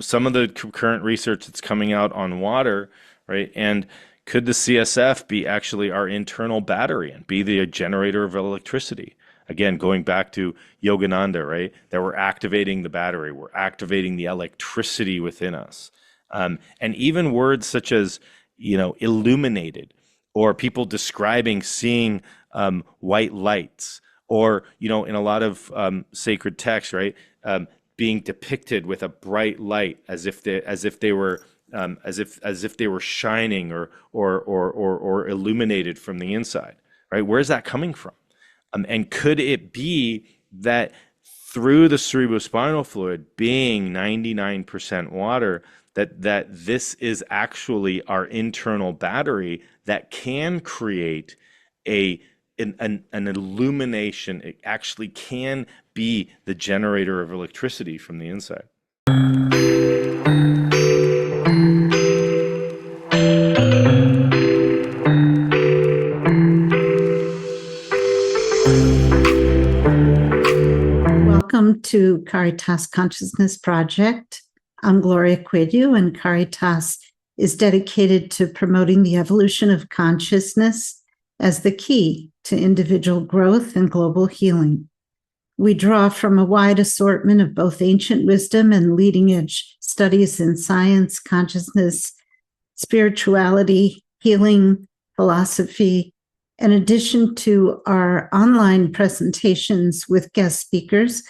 some of the current research that's coming out on water, right? And could the CSF be actually our internal battery and be the generator of electricity? Again, going back to Yogananda, right? That we're activating the battery, we're activating the electricity within us. And even words such as, illuminated, or people describing seeing white lights, or, in a lot of sacred texts, right? Being depicted with a bright light as if they were as if they were shining or illuminated from the inside, right? Where's that coming from? And could it be that through the cerebrospinal fluid being 99% water, that this is actually our internal battery that can create an illumination? It actually can be the generator of electricity from the inside. Welcome to Caritas Consciousness Project. I'm Gloria Quiddu, and Caritas is dedicated to promoting the evolution of consciousness as the key to individual growth and global healing. We draw from a wide assortment of both ancient wisdom and leading-edge studies in science, consciousness, spirituality, healing, philosophy. In addition to our online presentations with guest speakers,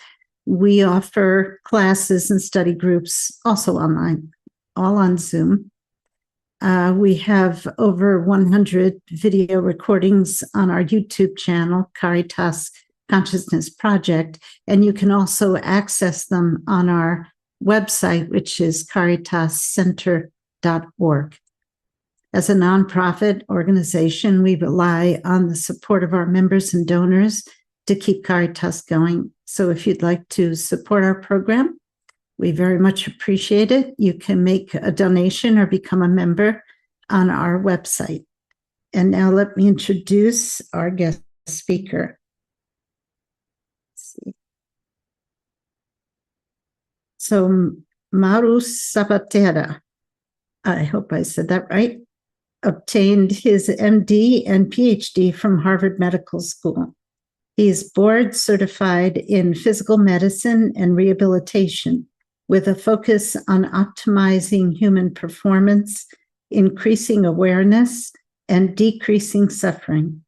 we offer classes and study groups also online, all on Zoom. We have over 100 video recordings on our YouTube channel, Caritas Consciousness Project, and you can also access them on our website, which is caritascenter.org. As a nonprofit organization, we rely on the support of our members and donors to keep Caritas going. So if you'd like to support our program, we very much appreciate it. You can make a donation or become a member on our website. And now let me introduce our guest speaker. Let's see. So Mauro Zappaterra, I hope I said that right, obtained his MD and PhD from Harvard Medical School. He is board certified in physical medicine and rehabilitation with a focus on optimizing human performance, increasing awareness, and decreasing suffering.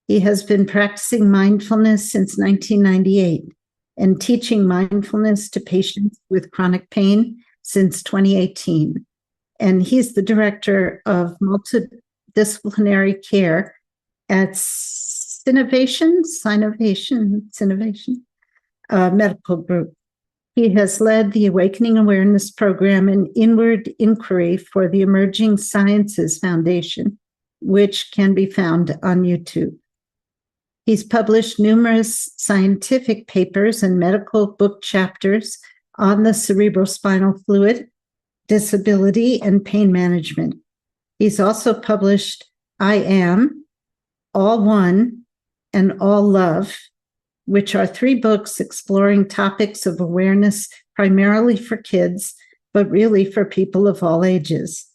He has been practicing mindfulness since 1998 and teaching mindfulness to patients with chronic pain since 2018. And he's the Director of Multidisciplinary Care at Synovation Medical Group. He has led the Awakening Awareness Program and Inward Inquiry for the Emerging Sciences Foundation, which can be found on YouTube. He's published numerous scientific papers and medical book chapters on the cerebrospinal fluid, disability, and pain management. He's also published I Am, All One, and All Love, which are 3 books exploring topics of awareness primarily for kids, but really for people of all ages.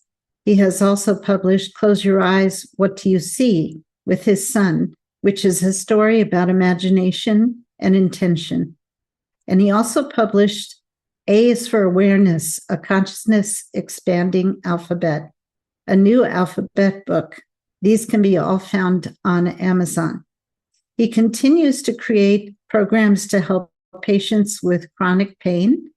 He has also published Close Your Eyes, What Do You See? With his son, which is a story about imagination and intention. And he also published A is for Awareness, a consciousness expanding alphabet, a new alphabet book. These can be all found on Amazon. He continues to create programs to help patients with chronic pain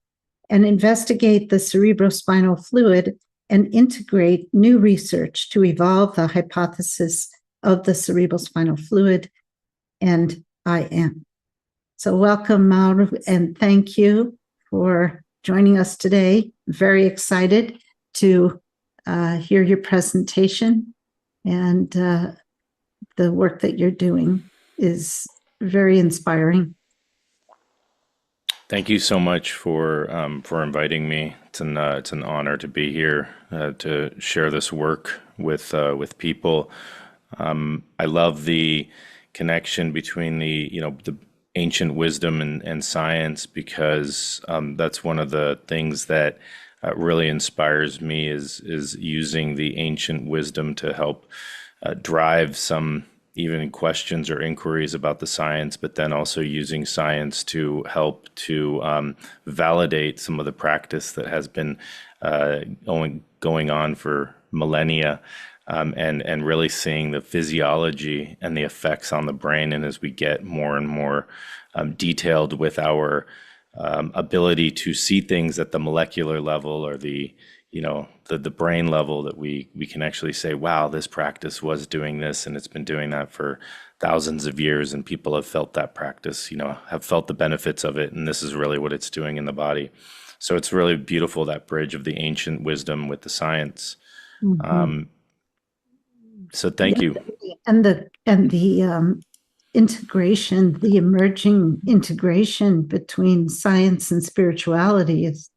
and investigate the cerebrospinal fluid and integrate new research to evolve the hypothesis of the cerebrospinal fluid and I Am. So welcome, Mauro, and thank you for joining us today. Very excited to hear your presentation, and the work that you're doing is very inspiring. Thank you so much for inviting me. It's an honor to be here to share this work with people. I love the connection between the ancient wisdom and science, because that's one of the things that really inspires me is using the ancient wisdom to help drive some even questions or inquiries about the science, but then also using science to help to validate some of the practice that has been going on for millennia, and really seeing the physiology and the effects on the brain. And as we get more and more detailed with our ability to see things at the molecular level, or the brain level, that we can actually say, wow, this practice was doing this, and it's been doing that for thousands of years, and people have felt that practice, have felt the benefits of it, and this is really what it's doing in the body. So it's really beautiful, that bridge of the ancient wisdom with the science. Mhm. So Yeah, thank you. and the integration, the emerging integration between science and spirituality is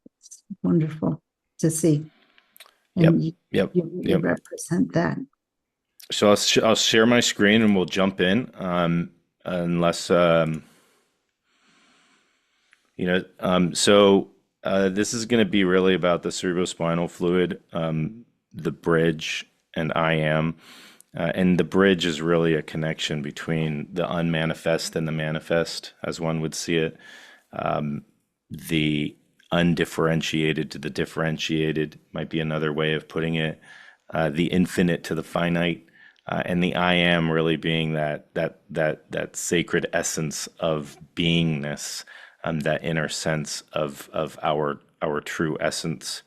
wonderful to see, Yep, and yep, you really yep. represent that. So I'll share my screen and we'll jump in, unless this is going to be really about the cerebrospinal fluid, the bridge, and I am. And the bridge is really a connection between the unmanifest and the manifest, as one would see it. The undifferentiated to the differentiated might be another way of putting it. The infinite to the finite, and the I am really being that sacred essence of beingness, that inner sense of our true essence,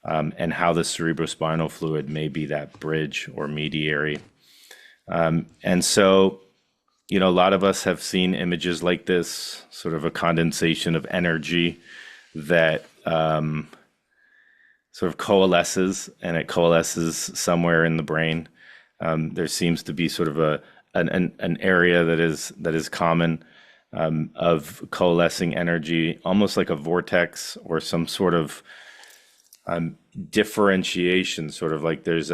and how the cerebrospinal fluid may be that bridge or mediary. And so, a lot of us have seen images like this, sort of a condensation of energy that sort of coalesces, and it coalesces somewhere in the brain. There seems to be sort of an area that is common, of coalescing energy, almost like a vortex or some sort of differentiation, sort of like there's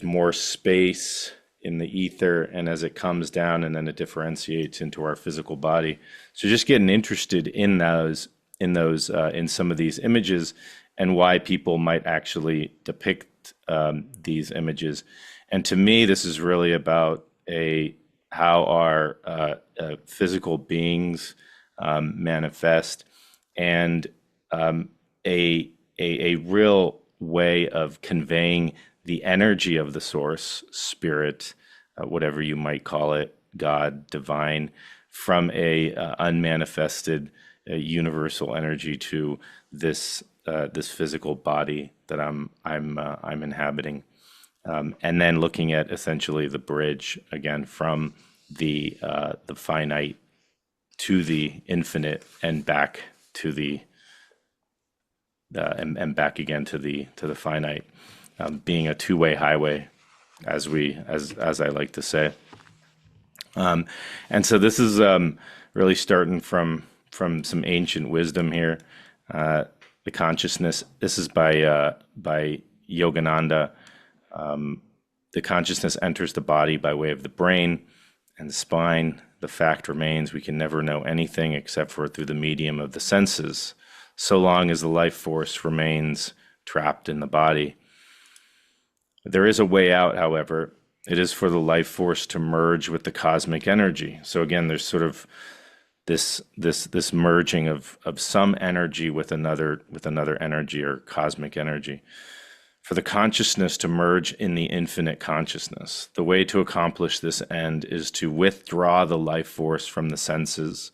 more space in the ether, and as it comes down, and then it differentiates into our physical body. So just getting interested in some of these images, and why people might actually depict these images. And to me, this is really about how our physical beings manifest, and a real way of conveying the energy of the source, spirit, whatever you might call it, God, divine, from a unmanifested universal energy to this physical body that I'm inhabiting, and then looking at essentially the bridge again from the finite to the infinite, and back to the and back again to the finite, being a two-way highway, as I like to say. And so this is really starting from some ancient wisdom here. The consciousness. This is by Yogananda. The consciousness enters the body by way of the brain and the spine. The fact remains we can never know anything except for through the medium of the senses, so long as the life force remains trapped in the body. There is a way out, however. It is for the life force to merge with the cosmic energy. So again, there's sort of this merging of some energy with another energy, or cosmic energy. For the consciousness to merge in the infinite consciousness. The way to accomplish this end is to withdraw the life force from the senses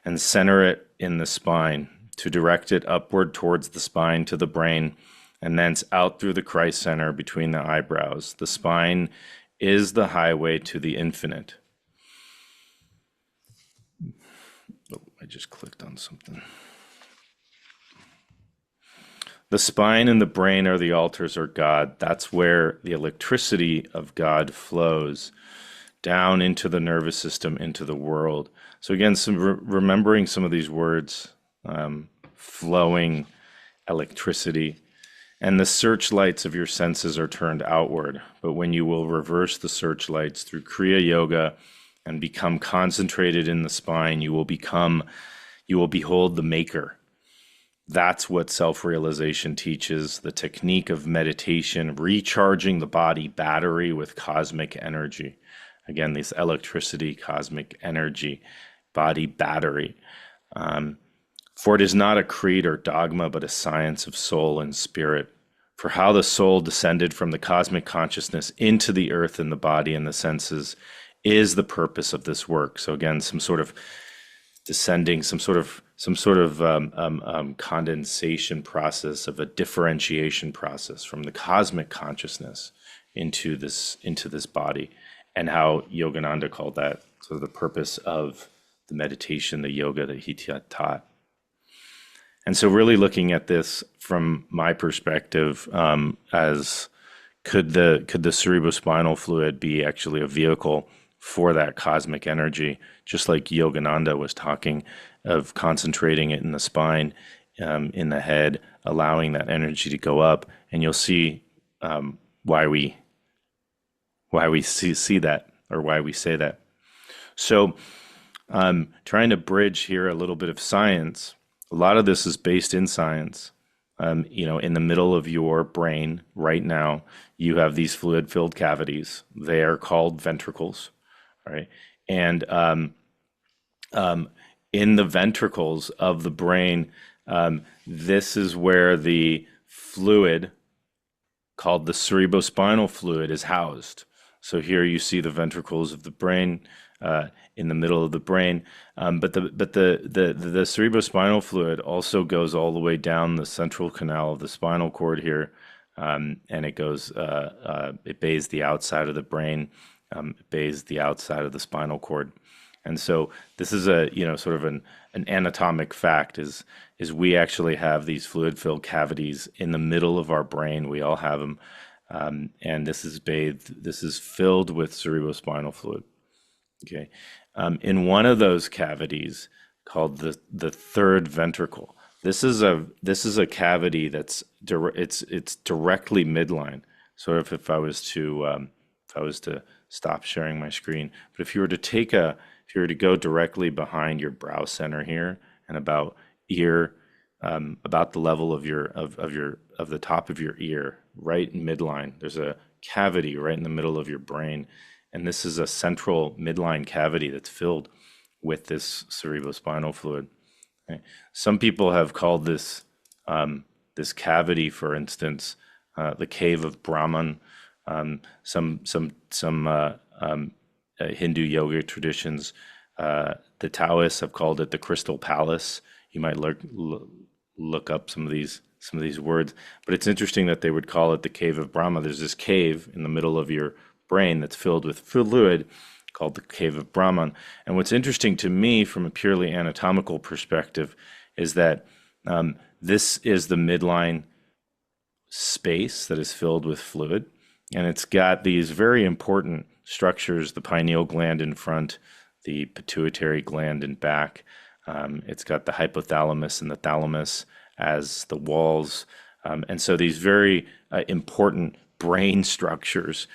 and center it in the spine, to direct it upward towards the spine to the brain, and thence out through the Christ center between the eyebrows. The spine is the highway to the infinite. Oh, I just clicked on something. The spine and the brain are the altars of God. That's where the electricity of God flows down into the nervous system, into the world. So again, remembering some of these words, flowing electricity, and the searchlights of your senses are turned outward. But when you will reverse the searchlights through Kriya Yoga and become concentrated in the spine, you will behold the maker. That's what self-realization teaches, the technique of meditation, recharging the body battery with cosmic energy. Again, this electricity, cosmic energy, body battery. For it is not a creed or dogma, but a science of soul and spirit. For how the soul descended from the cosmic consciousness into the earth and the body and the senses is the purpose of this work. So again, some sort of descending, some sort of condensation process, of a differentiation process from the cosmic consciousness into this body, and how Yogananda called that sort of the purpose of the meditation, the yoga that he taught. And so really looking at this from my perspective, as could the cerebrospinal fluid be actually a vehicle for that cosmic energy, just like Yogananda was talking of concentrating it in the spine, in the head, allowing that energy to go up. And you'll see why we see that, or why we say that. So trying to bridge here a little bit of science. A lot of this is based in science. In the middle of your brain right now, you have these fluid-filled cavities. They are called ventricles, right? And in the ventricles of the brain, this is where the fluid called the cerebrospinal fluid is housed. So here you see the ventricles of the brain in the middle of the brain, but the cerebrospinal fluid also goes all the way down the central canal of the spinal cord here, and it goes it bathes the outside of the brain, it bathes the outside of the spinal cord. And so this is a sort of an anatomic fact is we actually have these fluid-filled cavities in the middle of our brain. We all have them, and this is filled with cerebrospinal fluid. Okay, in one of those cavities called the third ventricle, this is a cavity that's it's directly midline. Sort of if I was to stop sharing my screen, but if you were to go directly behind your brow center here and about the level of the top of your ear, right in midline, there's a cavity right in the middle of your brain. And this is a central midline cavity that's filled with this cerebrospinal fluid. Okay? Some people have called this cavity, for instance, the cave of Brahman. Some Hindu yoga traditions, the Taoists have called it the crystal palace. You might look up some of these words, but it's interesting that they would call it the cave of Brahma. There's this cave in the middle of your brain that's filled with fluid called the cave of Brahman. And what's interesting to me from a purely anatomical perspective is that this is the midline space that is filled with fluid, and it's got these very important structures: the pineal gland in front, the pituitary gland in back. It's got the hypothalamus and the thalamus as the walls, and so these very important brain structures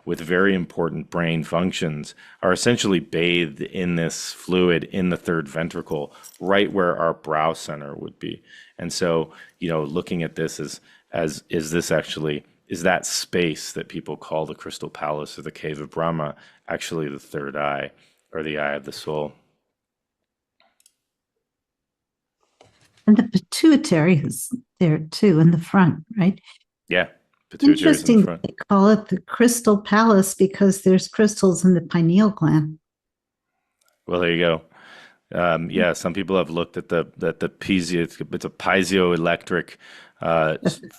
with very important brain functions are essentially bathed in this fluid in the third ventricle, right where our brow center would be. And so, looking at this as is that space that people call the crystal palace or the cave of Brahma actually the third eye, or the eye of the soul? And the pituitary is there too in the front, right? Yeah. Interesting the they call it the crystal palace because there's crystals in the pineal gland. Well, there you go. Yeah, some people have looked at the it's a piezoelectric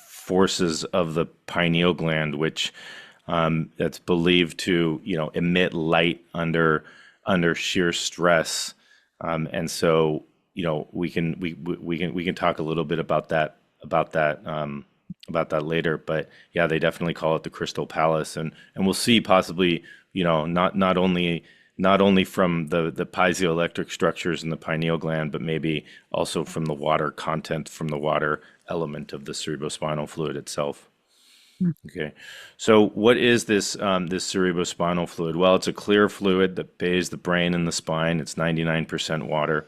forces of the pineal gland, which that's believed to emit light under sheer stress, and so we can talk a little bit about that later. But yeah, they definitely call it the crystal palace, and we'll see possibly not only from the piezoelectric structures in the pineal gland, but maybe also from the water content, from the water element of the cerebrospinal fluid itself. Okay. So what is this cerebrospinal fluid? Well, it's a clear fluid that bathes the brain and the spine. It's 99% water.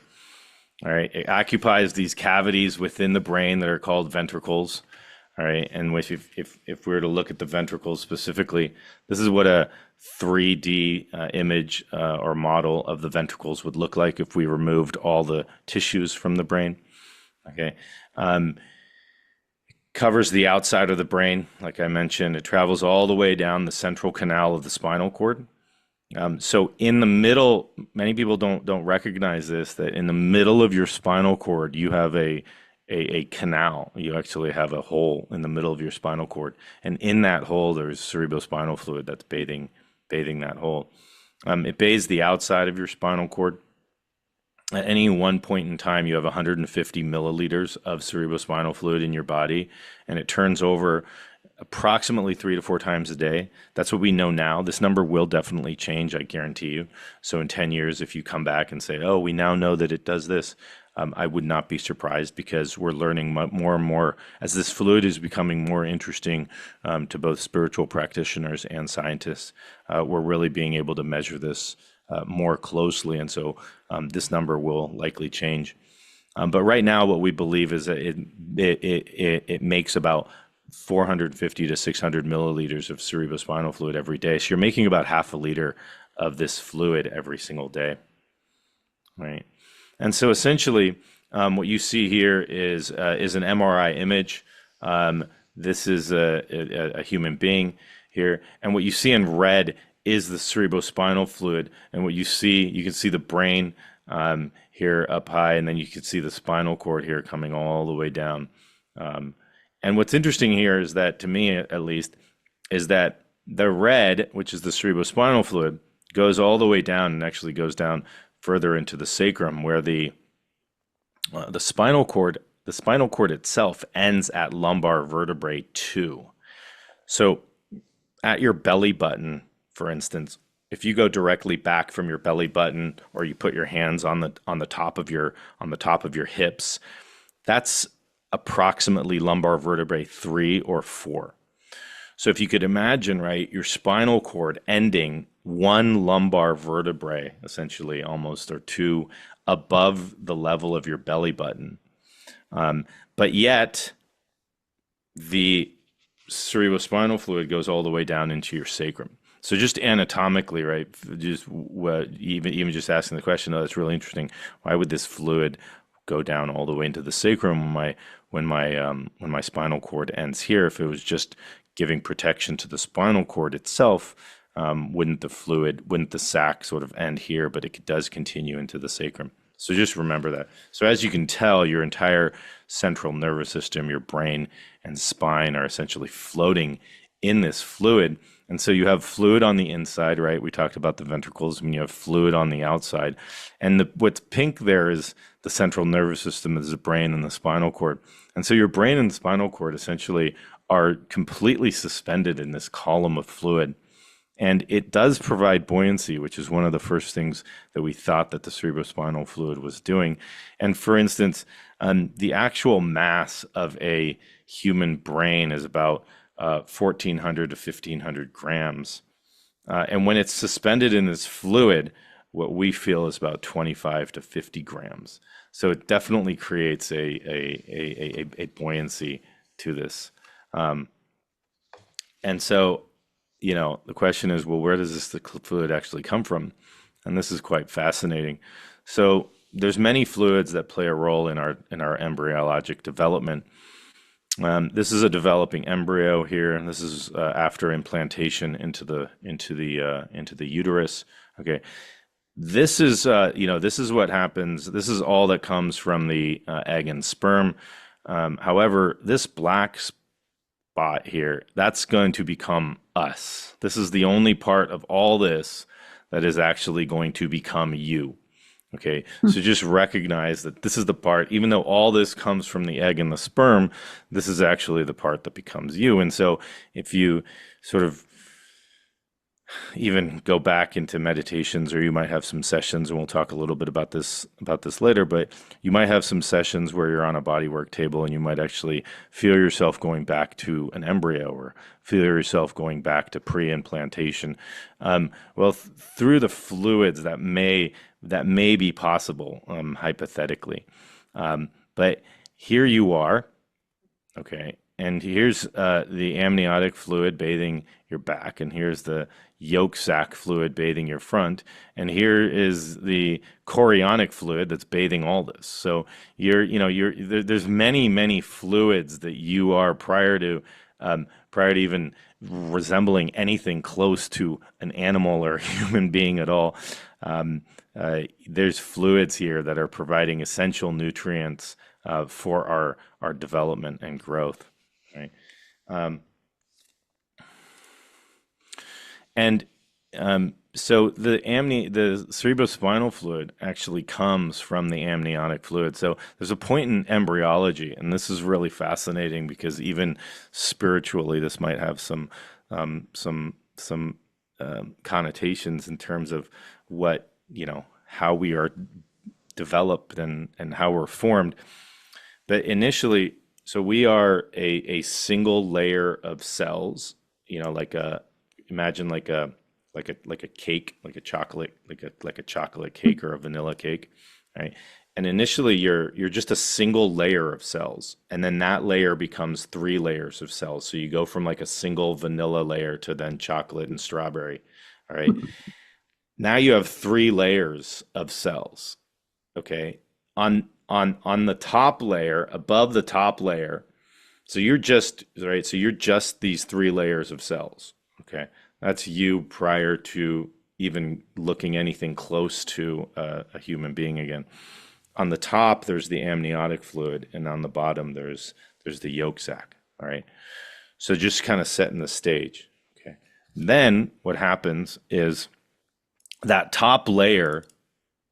All right. It occupies these cavities within the brain that are called ventricles. All right. And if we were to look at the ventricles specifically, this is what a 3D image or model of the ventricles would look like if we removed all the tissues from the brain. Okay. Covers the outside of the brain, like I mentioned. It travels all the way down the central canal of the spinal cord. So in the middle, many people don't recognize this, that in the middle of your spinal cord, you have a canal. You actually have a hole in the middle of your spinal cord. And in that hole, there's cerebrospinal fluid that's bathing that hole. It bathes the outside of your spinal cord. At any one point in time, you have 150 milliliters of cerebrospinal fluid in your body, and it turns over approximately 3 to 4 times a day. That's what we know now. This number will definitely change, I guarantee you. So in 10 years, if you come back and say, oh, we now know that it does this, I would not be surprised, because we're learning more and more as this fluid is becoming more interesting to both spiritual practitioners and scientists. We're really being able to measure this more closely, and so this number will likely change. But right now, what we believe is that it makes about 450 to 600 milliliters of cerebrospinal fluid every day. So you're making about half a liter of this fluid every single day, right? And so essentially, what you see here is an MRI image. This is a human being here, and what you see in red is the cerebrospinal fluid. And what you can see the brain here up high, and then you can see the spinal cord here coming all the way down. And what's interesting here is that, to me at least, is that the red, which is the cerebrospinal fluid, goes all the way down and actually goes down further into the sacrum, where the spinal cord itself ends at lumbar vertebrae 2. So at your belly button, for instance, if you go directly back from your belly button, or you put your hands on the top of your hips, that's approximately lumbar vertebrae 3 or 4. So if you could imagine, right, your spinal cord ending one lumbar vertebrae, essentially almost, or two, above the level of your belly button, but yet the cerebrospinal fluid goes all the way down into your sacrum. So just anatomically, right? Just even just asking the question, oh, that's really interesting. Why would this fluid go down all the way into the sacrum when my spinal cord ends here? If it was just giving protection to the spinal cord itself, wouldn't the sac sort of end here? But it does continue into the sacrum. So just remember that. So as you can tell, your entire central nervous system, your brain and spine, are essentially floating in this fluid. And so you have fluid on the inside, right? We talked about the ventricles, when you have fluid on the outside. And what's pink there is the central nervous system, is the brain and the spinal cord. And so your brain and the spinal cord essentially are completely suspended in this column of fluid. And it does provide buoyancy, which is one of the first things that we thought that the cerebrospinal fluid was doing. And for instance, the actual mass of a human brain is about 1,400 to 1,500 grams. And when it's suspended in this fluid, what we feel is about 25 to 50 grams. So it definitely creates a buoyancy to this. And so, the question is, well, where does the fluid actually come from? And this is quite fascinating. So there's many fluids that play a role in our embryologic development. This is a developing embryo here, and this is after implantation into the uterus. Okay, this is this is what happens. This is all that comes from the egg and sperm. However, this black spot here, that's going to become us. This is the only part of all this that is actually going to become you. Okay, so just recognize that this is the part, even though all this comes from the egg and the sperm, this is actually the part that becomes you. And so if you sort of even go back into meditations, or you might have some sessions, and we'll talk a little bit about this later, but you might have some sessions where you're on a bodywork table and you might actually feel yourself going back to an embryo, or feel yourself going back to pre-implantation. Well, through the fluids that may be possible, hypothetically. But here you are. Okay. And here's the amniotic fluid bathing your back, and here's the yolk sac fluid bathing your front, and here is the chorionic fluid that's bathing all this. So there's many, many fluids that you are prior to even resembling anything close to an animal or a human being at all. There's fluids here that are providing essential nutrients for our development and growth. Right. Um, and so the cerebrospinal fluid actually comes from the amniotic fluid. So there's a point in embryology, and this is really fascinating because even spiritually, this might have some connotations in terms of what, how we are developed and how we're formed. But initially, so we are a single layer of cells, like imagine like a cake, like a chocolate cake or a vanilla cake, right? And initially you're just a single layer of cells, and then that layer becomes three layers of cells. So you go from like a single vanilla layer to then chocolate and strawberry, all right? Now you have three layers of cells, okay? On the top layer, above the top layer, so you're just right. So you're just these three layers of cells. Okay, that's you prior to even looking anything close to a human being again. On the top, there's the amniotic fluid, and on the bottom, there's the yolk sac. All right. So just kind of setting the stage. Okay. Then what happens is that top layer.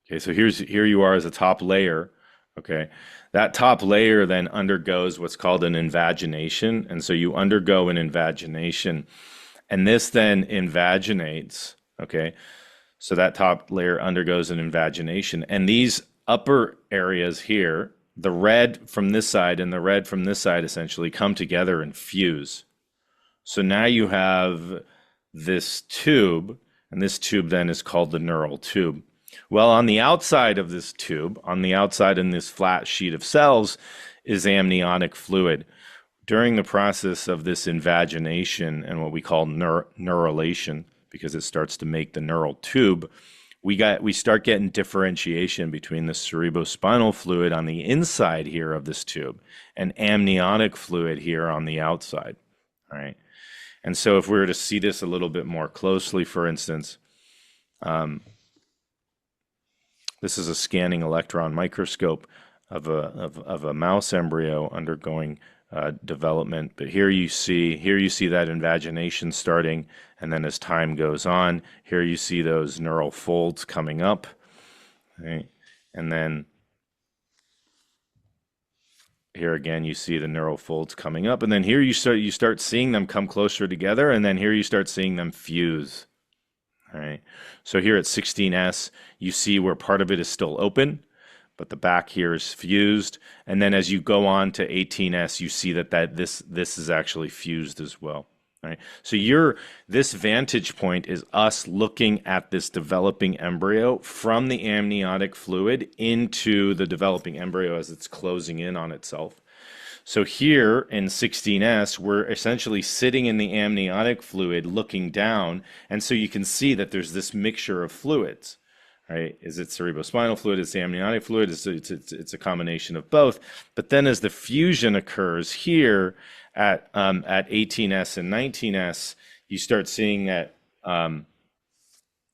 Okay, so here you are as a top layer. Okay. That top layer then undergoes what's called an invagination. And so you undergo an invagination, and this then invaginates. Okay. So that top layer undergoes an invagination. And these upper areas here, the red from this side and the red from this side, essentially come together and fuse. So now you have this tube, and this tube then is called the neural tube. Well, on the outside of this tube, on the outside in this flat sheet of cells, is amniotic fluid. During the process of this invagination and what we call neurulation, because it starts to make the neural tube, we start getting differentiation between the cerebrospinal fluid on the inside here of this tube and amniotic fluid here on the outside. All right. And so if we were to see this a little bit more closely, for instance, this is a scanning electron microscope of a mouse embryo undergoing development. But here you see that invagination starting, and then as time goes on, here you see those neural folds coming up, right? And then here again you see the neural folds coming up, and then here you start seeing them come closer together, and then here you start seeing them fuse. All right. So here at 16S, you see where part of it is still open, but the back here is fused. And then as you go on to 18S, you see that this is actually fused as well. All right. So this vantage point is us looking at this developing embryo from the amniotic fluid into the developing embryo as it's closing in on itself. So here in 16S, we're essentially sitting in the amniotic fluid looking down. And so you can see that there's this mixture of fluids, right? Is it cerebrospinal fluid? Is it amniotic fluid? It's a combination of both. But then as the fusion occurs here at 18S and 19S, you start seeing that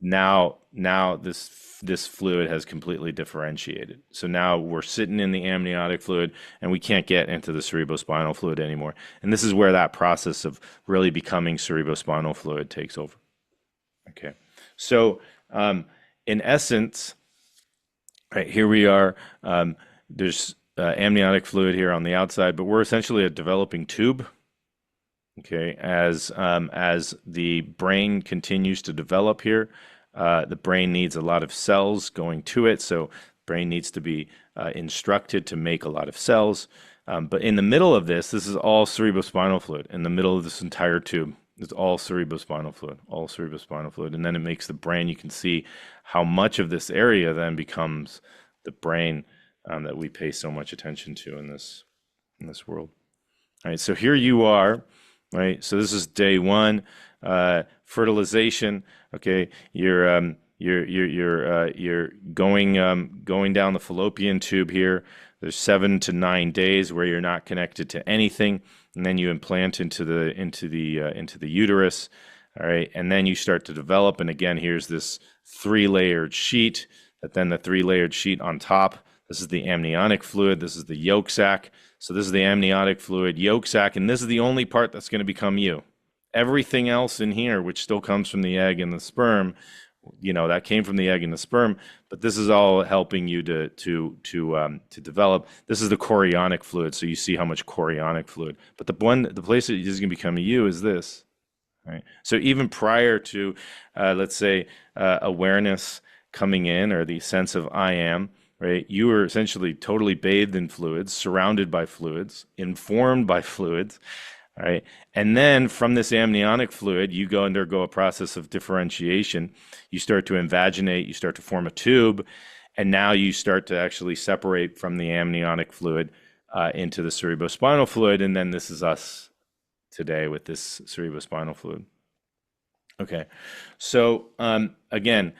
now this fluid has completely differentiated. So now we're sitting in the amniotic fluid and we can't get into the cerebrospinal fluid anymore. And this is where that process of really becoming cerebrospinal fluid takes over. Okay. So in essence, right here we are, there's amniotic fluid here on the outside, but we're essentially a developing tube. Okay, as the brain continues to develop here, the brain needs a lot of cells going to it, so brain needs to be instructed to make a lot of cells. But in the middle of this is all cerebrospinal fluid. In the middle of this entire tube is all cerebrospinal fluid, all cerebrospinal fluid, and then it makes the brain. You can see how much of this area then becomes the brain that we pay so much attention to in this world. All right, so here you are, right? So this is day one, fertilization. Okay, you're going down the fallopian tube here. There's 7 to 9 days where you're not connected to anything, and then you implant into the uterus. All right, and then you start to develop. And again, here's this 3-layered sheet. That then the 3-layered sheet on top. This is the amniotic fluid. This is the yolk sac. So this is the amniotic fluid, yolk sac, and this is the only part that's going to become you. Everything else in here, which still comes from the egg and the sperm, that came from the egg and the sperm, but this is all helping you to develop. This is the chorionic fluid, so you see how much chorionic fluid. But the place that is going to become you is this. Right? So even prior to, let's say, awareness coming in, or the sense of I am, right? You were essentially totally bathed in fluids, surrounded by fluids, informed by fluids, right? And then from this amniotic fluid, you undergo a process of differentiation. You start to invaginate, you start to form a tube, and now you start to actually separate from the amniotic fluid into the cerebrospinal fluid, and then this is us today with this cerebrospinal fluid. Okay, so again,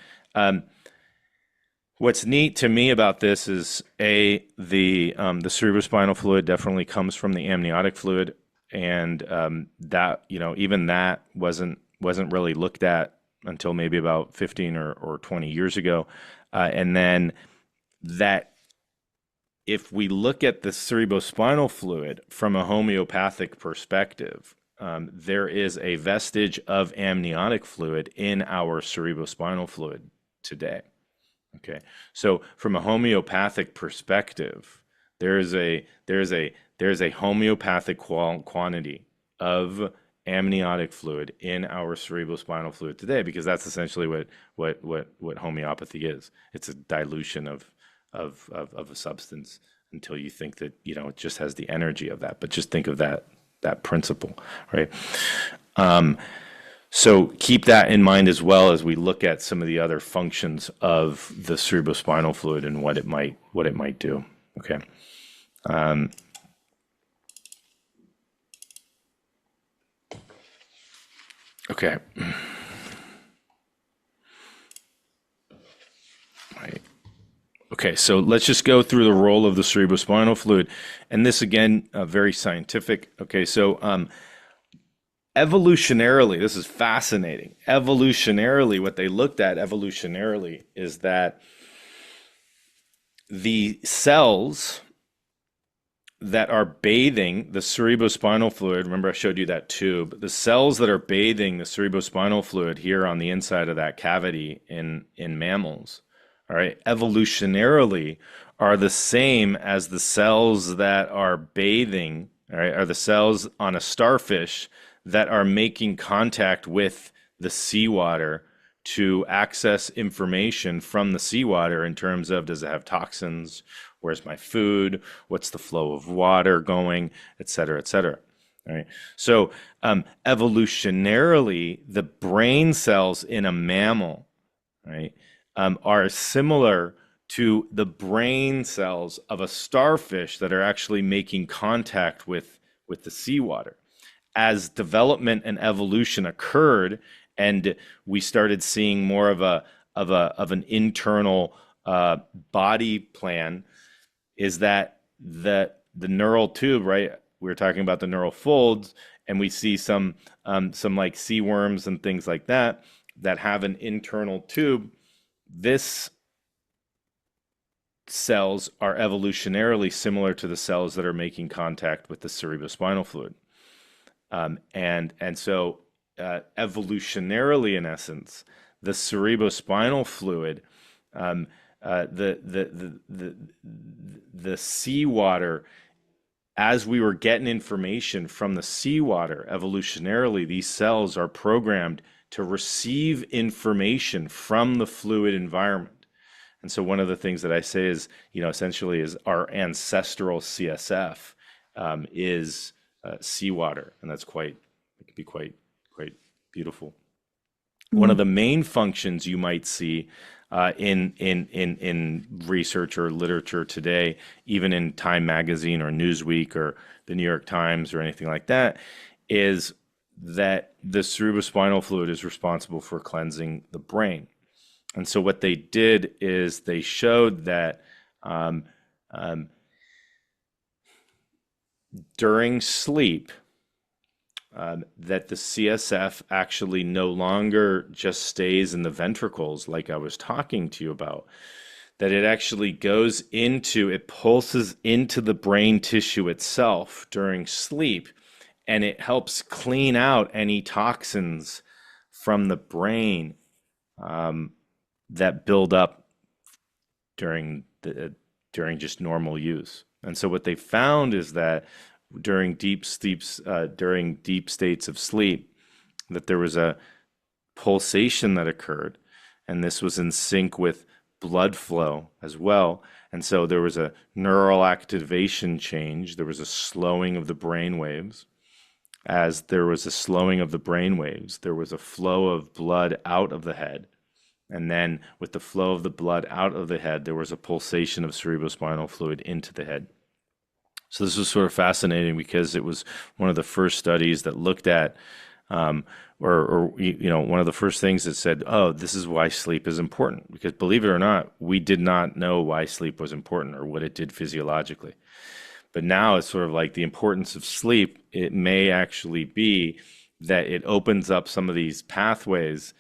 what's neat to me about this is the cerebrospinal fluid definitely comes from the amniotic fluid, and that even that wasn't really looked at until maybe about 15 or 20 years ago, and then that if we look at the cerebrospinal fluid from a homeopathic perspective, there is a vestige of amniotic fluid in our cerebrospinal fluid today. Okay, so from a homeopathic perspective, there's a homeopathic quantity of amniotic fluid in our cerebrospinal fluid today, because that's essentially what homeopathy is. It's a dilution of a substance until you think that it just has the energy of that. But just think of that principle, right? So keep that in mind as well as we look at some of the other functions of the cerebrospinal fluid and what it might do. Okay. Okay. Right. Okay, so let's just go through the role of the cerebrospinal fluid, and this again, very scientific. Okay, so evolutionarily, this is fascinating. Evolutionarily, what they looked at evolutionarily is that the cells that are bathing the cerebrospinal fluid, remember I showed you that tube, the cells that are bathing the cerebrospinal fluid here on the inside of that cavity in mammals, all right, evolutionarily are the same as the cells that are bathing, all right, are the cells on a starfish that are making contact with the seawater to access information from the seawater in terms of, does it have toxins? Where's my food? What's the flow of water going, et cetera, et cetera. All right. So evolutionarily, the brain cells in a mammal, right, are similar to the brain cells of a starfish that are actually making contact with the seawater. As development and evolution occurred, and we started seeing more of an internal body plan, is that the neural tube, right? We were talking about the neural folds, and we see some like sea worms and things like that have an internal tube. This cells are evolutionarily similar to the cells that are making contact with the cerebrospinal fluid. And so evolutionarily, in essence, the cerebrospinal fluid, the seawater as we were getting information from the seawater, evolutionarily, these cells are programmed to receive information from the fluid environment. And so one of the things that I say is, essentially is our ancestral CSF is seawater, and it can be quite beautiful. One of Mm. the main functions you might see in research or literature today, even in Time Magazine or Newsweek or the New York Times or anything like that, is that the cerebrospinal fluid is responsible for cleansing the brain. And so what they did is they showed that um, um, during sleep, that the CSF actually no longer just stays in the ventricles like I was talking to you about, that it actually it pulses into the brain tissue itself during sleep, and it helps clean out any toxins from the brain um, that build up during during just normal use. And so what they found is that during deep states of sleep, that there was a pulsation that occurred, and this was in sync with blood flow as well. And so there was a neural activation change. There was a slowing of the brain waves. As there was a slowing of the brain waves, there was a flow of blood out of the head. And then with the flow of the blood out of the head, there was a pulsation of cerebrospinal fluid into the head. So this was sort of fascinating because it was one of the first studies that looked at, one of the first things that said, oh, this is why sleep is important. Because believe it or not, we did not know why sleep was important or what it did physiologically. But now it's sort of like the importance of sleep. It may actually be that it opens up some of these pathways.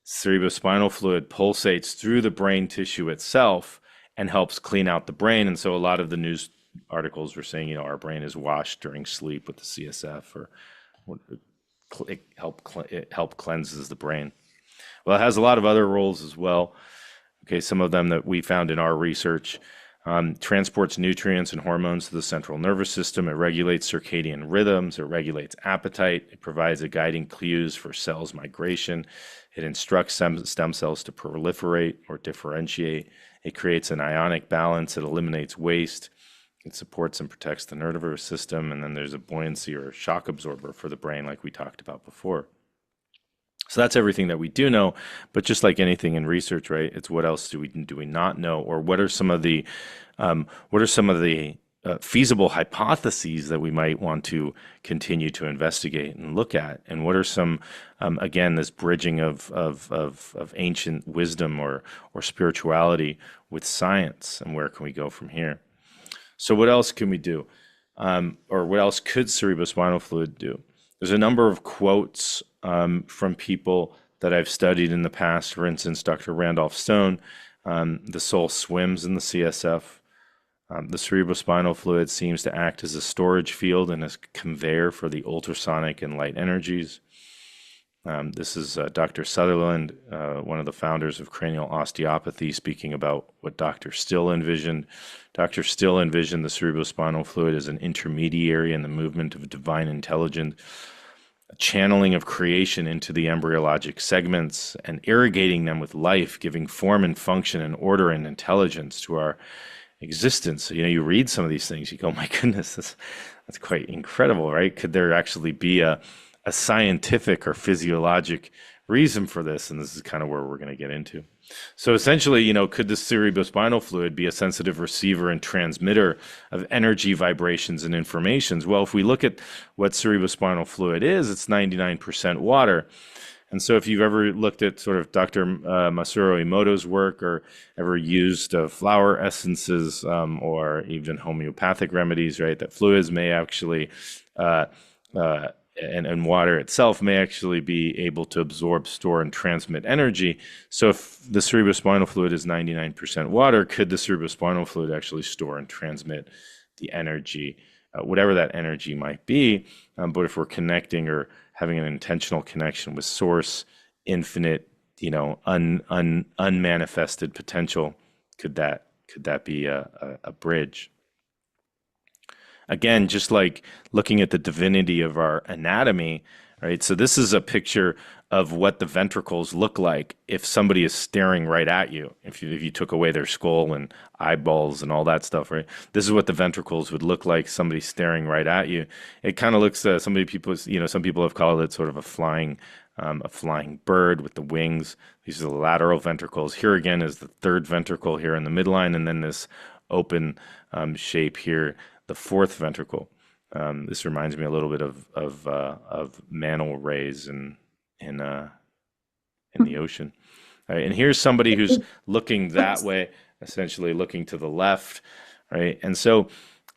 Cerebrospinal fluid pulsates through the brain tissue itself and helps clean out the brain. And so a lot of the news articles were saying, our brain is washed during sleep with the CSF, or it help cleanses the brain. Well, it has a lot of other roles as well. Okay, some of them that we found in our research. Transports nutrients and hormones to the central nervous system. It regulates circadian rhythms. It regulates appetite. It provides a guiding cues for cells migration. It instructs stem cells to proliferate or differentiate. It creates an ionic balance. It eliminates waste. It supports and protects the nervous system. And then there's a buoyancy or shock absorber for the brain, like we talked about before. So that's everything that we do know, but just like anything in research, right? It's what else do we not know, or what are some of the feasible hypotheses that we might want to continue to investigate and look at, and what are some again, this bridging of ancient wisdom or spirituality with science, and where can we go from here? So what else can we do, or what else could cerebrospinal fluid do? There's a number of quotes from people that I've studied in the past. For instance, Dr. Randolph Stone, the soul swims in the CSF. The cerebrospinal fluid seems to act as a storage field and a conveyor for the ultrasonic and light energies. This is Dr. Sutherland, one of the founders of cranial osteopathy, speaking about what Dr. Still envisioned. Dr. Still envisioned the cerebrospinal fluid as an intermediary in the movement of divine intelligence, a channeling of creation into the embryologic segments and irrigating them with life, giving form and function and order and intelligence to our existence. You read some of these things, you go, my goodness, that's quite incredible, right? Could there actually be a scientific or physiologic reason for this? And this is kind of where we're going to get into. So essentially, could the cerebrospinal fluid be a sensitive receiver and transmitter of energy, vibrations, and informations? Well, if we look at what cerebrospinal fluid is, it's 99% water. And so if you've ever looked at sort of Dr. Masaru Emoto's work, or ever used flower essences or even homeopathic remedies, right, that fluids may actually and water itself may actually be able to absorb, store, and transmit energy. So if the cerebrospinal fluid is 99% water, could the cerebrospinal fluid actually store and transmit the energy, whatever that energy might be? But if we're connecting or having an intentional connection with source, infinite, unmanifested potential, could that be a bridge? again, just like looking at the divinity of our anatomy, right? So this is a picture of what the ventricles look like if somebody is staring right at you. If you took away their skull and eyeballs and all that stuff, right? This is what the ventricles would look like, somebody staring right at you. It kind of looks, some people have called it sort of a flying bird with the wings. These are the lateral ventricles. Here again is the third ventricle here in the midline, and then this open shape here, the fourth ventricle. This reminds me a little bit of manta rays in the ocean. Right? And here's somebody who's looking that way, essentially looking to the left, right? And so,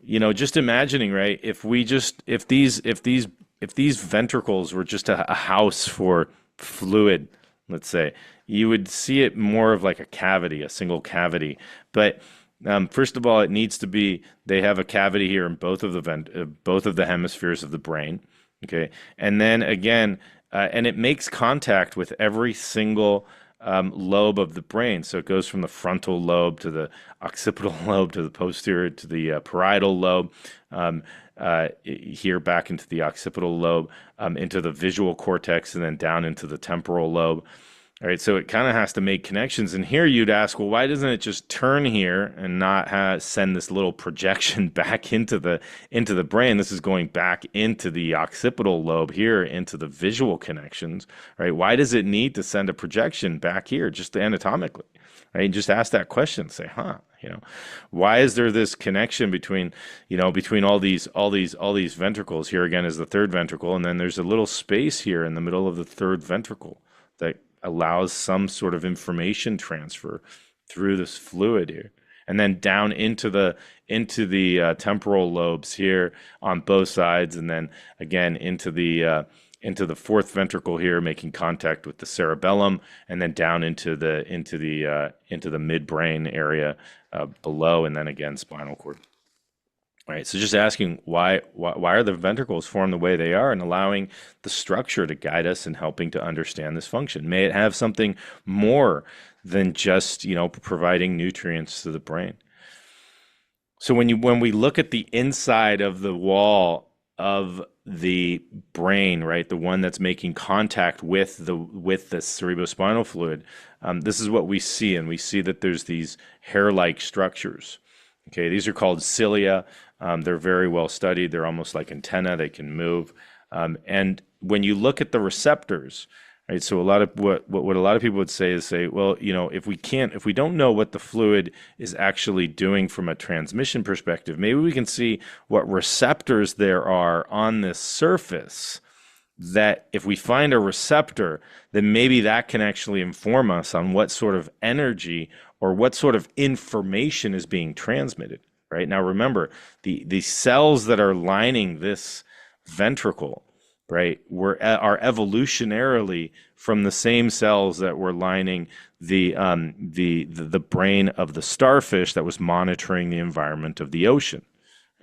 just imagining, right? If these ventricles were just a house for fluid, let's say, you would see it more of like a cavity, a single cavity. But first of all, it needs to be, they have a cavity here in both of the hemispheres of the brain. Okay. And then again, and it makes contact with every single lobe of the brain. So it goes from the frontal lobe to the occipital lobe to the posterior to the parietal lobe, here back into the occipital lobe, into the visual cortex, and then down into the temporal lobe. All right, so it kind of has to make connections. And here you'd ask, well, why doesn't it just turn here and not send this little projection back into the brain? This is going back into the occipital lobe here, into the visual connections, right? Why does it need to send a projection back here, just anatomically, right? And just ask that question, say, why is there this connection between all these ventricles? Here again is the third ventricle, and then there's a little space here in the middle of the third ventricle that allows some sort of information transfer through this fluid here, and then down into the temporal lobes here on both sides, and then again into the fourth ventricle here, making contact with the cerebellum, and then down into the midbrain area below, and then again spinal cord. All right, so just asking why are the ventricles formed the way they are, and allowing the structure to guide us and helping to understand this function. May it have something more than just providing nutrients to the brain. So when we look at the inside of the wall of the brain, right, the one that's making contact with the cerebrospinal fluid, this is what we see, and we see that there's these hair-like structures. Okay, these are called cilia. They're very well studied. They're almost like antennae. They can move. And when you look at the receptors, right? So a lot of what a lot of people would say is, well, if we don't know what the fluid is actually doing from a transmission perspective, maybe we can see what receptors there are on this surface. That if we find a receptor, then maybe that can actually inform us on what sort of energy or what sort of information is being transmitted. Right now, remember the cells that are lining this ventricle, right, are evolutionarily from the same cells that were lining the brain of the starfish that was monitoring the environment of the ocean.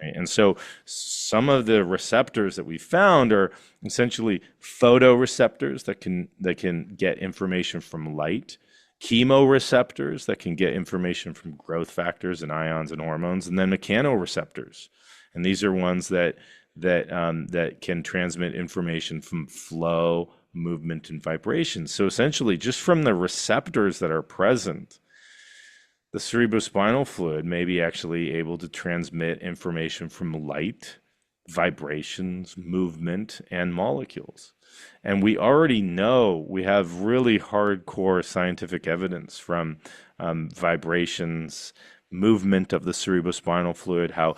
Right? And so some of the receptors that we found are essentially photoreceptors that can get information from light, chemoreceptors that can get information from growth factors and ions and hormones, and then mechanoreceptors. And these are ones that can transmit information from flow, movement, and vibration. So essentially, just from the receptors that are present, the cerebrospinal fluid may be actually able to transmit information from light, vibrations, movement, and molecules. And we already know, we have really hardcore scientific evidence from vibrations, movement of the cerebrospinal fluid, how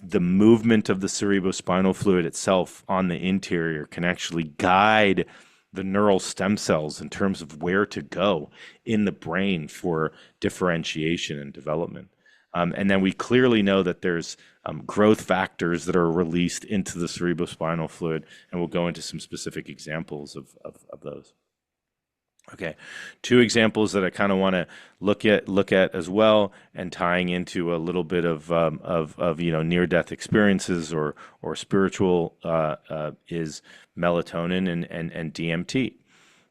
the movement of the cerebrospinal fluid itself on the interior can actually guide the neural stem cells in terms of where to go in the brain for differentiation and development. And then we clearly know that there's growth factors that are released into the cerebrospinal fluid, and we'll go into some specific examples of those. Okay, two examples that I kind of want to look at as well, and tying into a little bit of near-death experiences or spiritual is melatonin and DMT.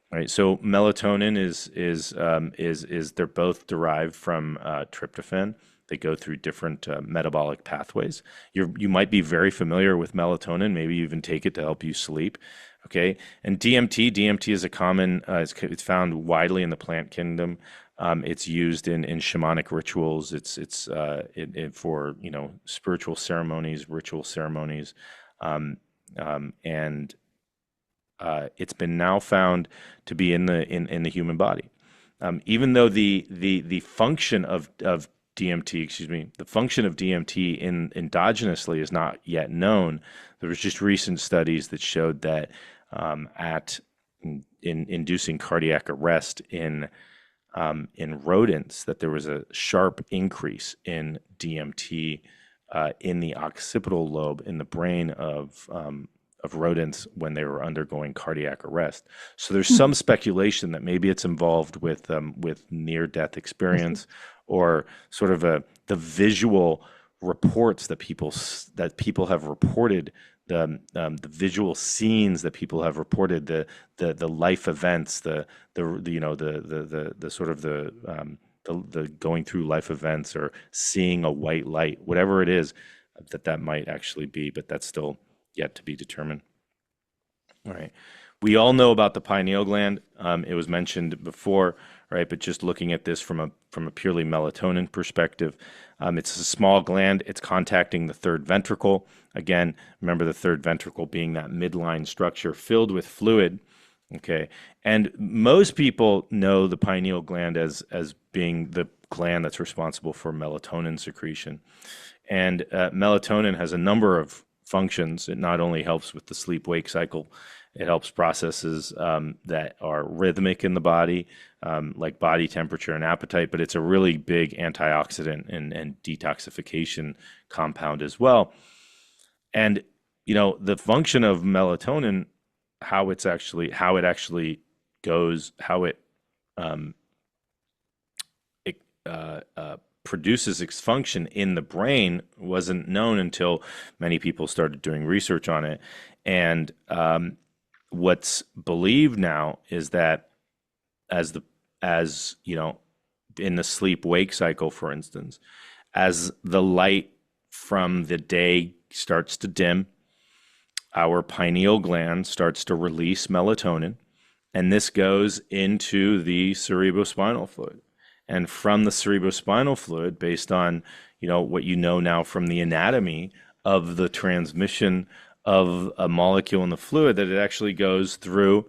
Right, so melatonin is they're both derived from tryptophan, They go through different metabolic pathways. You might be very familiar with melatonin. Maybe you even take it to help you sleep. Okay, and DMT is a common. It's found widely in the plant kingdom. It's used in shamanic rituals. It's for spiritual ceremonies, ritual ceremonies, and it's been now found to be in the human body. Even though the function of DMT, excuse me, the function of DMT endogenously is not yet known. There was just recent studies that showed that in inducing cardiac arrest in rodents, that there was a sharp increase in DMT in the occipital lobe in the brain of rodents when they were undergoing cardiac arrest. So there's some speculation that maybe it's involved with near-death experience, or sort of the visual reports that people have reported, the visual scenes that people have reported, the life events, the sort of the going through life events, or seeing a white light, whatever it is that might actually be, but that's still yet to be determined. All right. We all know about the pineal gland. It was mentioned before, right? But just looking at this from a purely melatonin perspective, it's a small gland. It's contacting the third ventricle. Again, remember the third ventricle being that midline structure filled with fluid. Okay. And most people know the pineal gland as being the gland that's responsible for melatonin secretion. And melatonin has a number of functions. It not only helps with the sleep-wake cycle, it helps processes that are rhythmic in the body, like body temperature and appetite, but it's a really big antioxidant and detoxification compound as well. And the function of melatonin, how it actually goes, how it produces its function in the brain wasn't known until many people started doing research on it. And what's believed now is that as in the sleep-wake cycle, for instance, as the light from the day starts to dim, our pineal gland starts to release melatonin, and this goes into the cerebrospinal fluid. And from the cerebrospinal fluid, based on what now from the anatomy of the transmission of a molecule in the fluid, that it actually goes through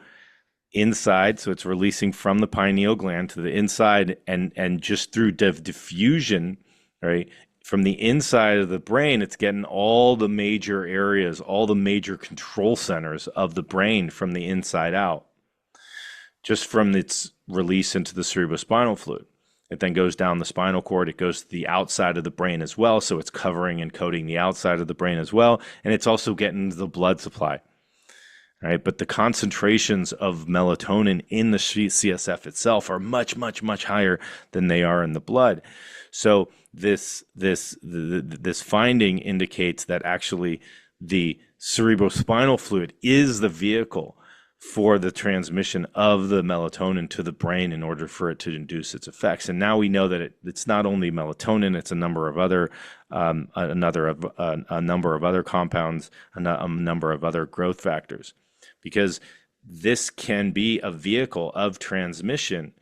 inside. So it's releasing from the pineal gland to the inside, and just through diffusion, right? From the inside of the brain, it's getting all the major areas, all the major control centers of the brain from the inside out, just from its release into the cerebrospinal fluid. It then goes down the spinal cord. It goes to the outside of the brain as well. So it's covering and coating the outside of the brain as well. And it's also getting the blood supply. Right? But the concentrations of melatonin in the CSF itself are much, much, much higher than they are in the blood. So this finding indicates that actually the cerebrospinal fluid is the vehicle for the transmission of the melatonin to the brain in order for it to induce its effects. And now we know that it's not only melatonin; it's a number of other compounds, a number of other growth factors, because this can be a vehicle of transmission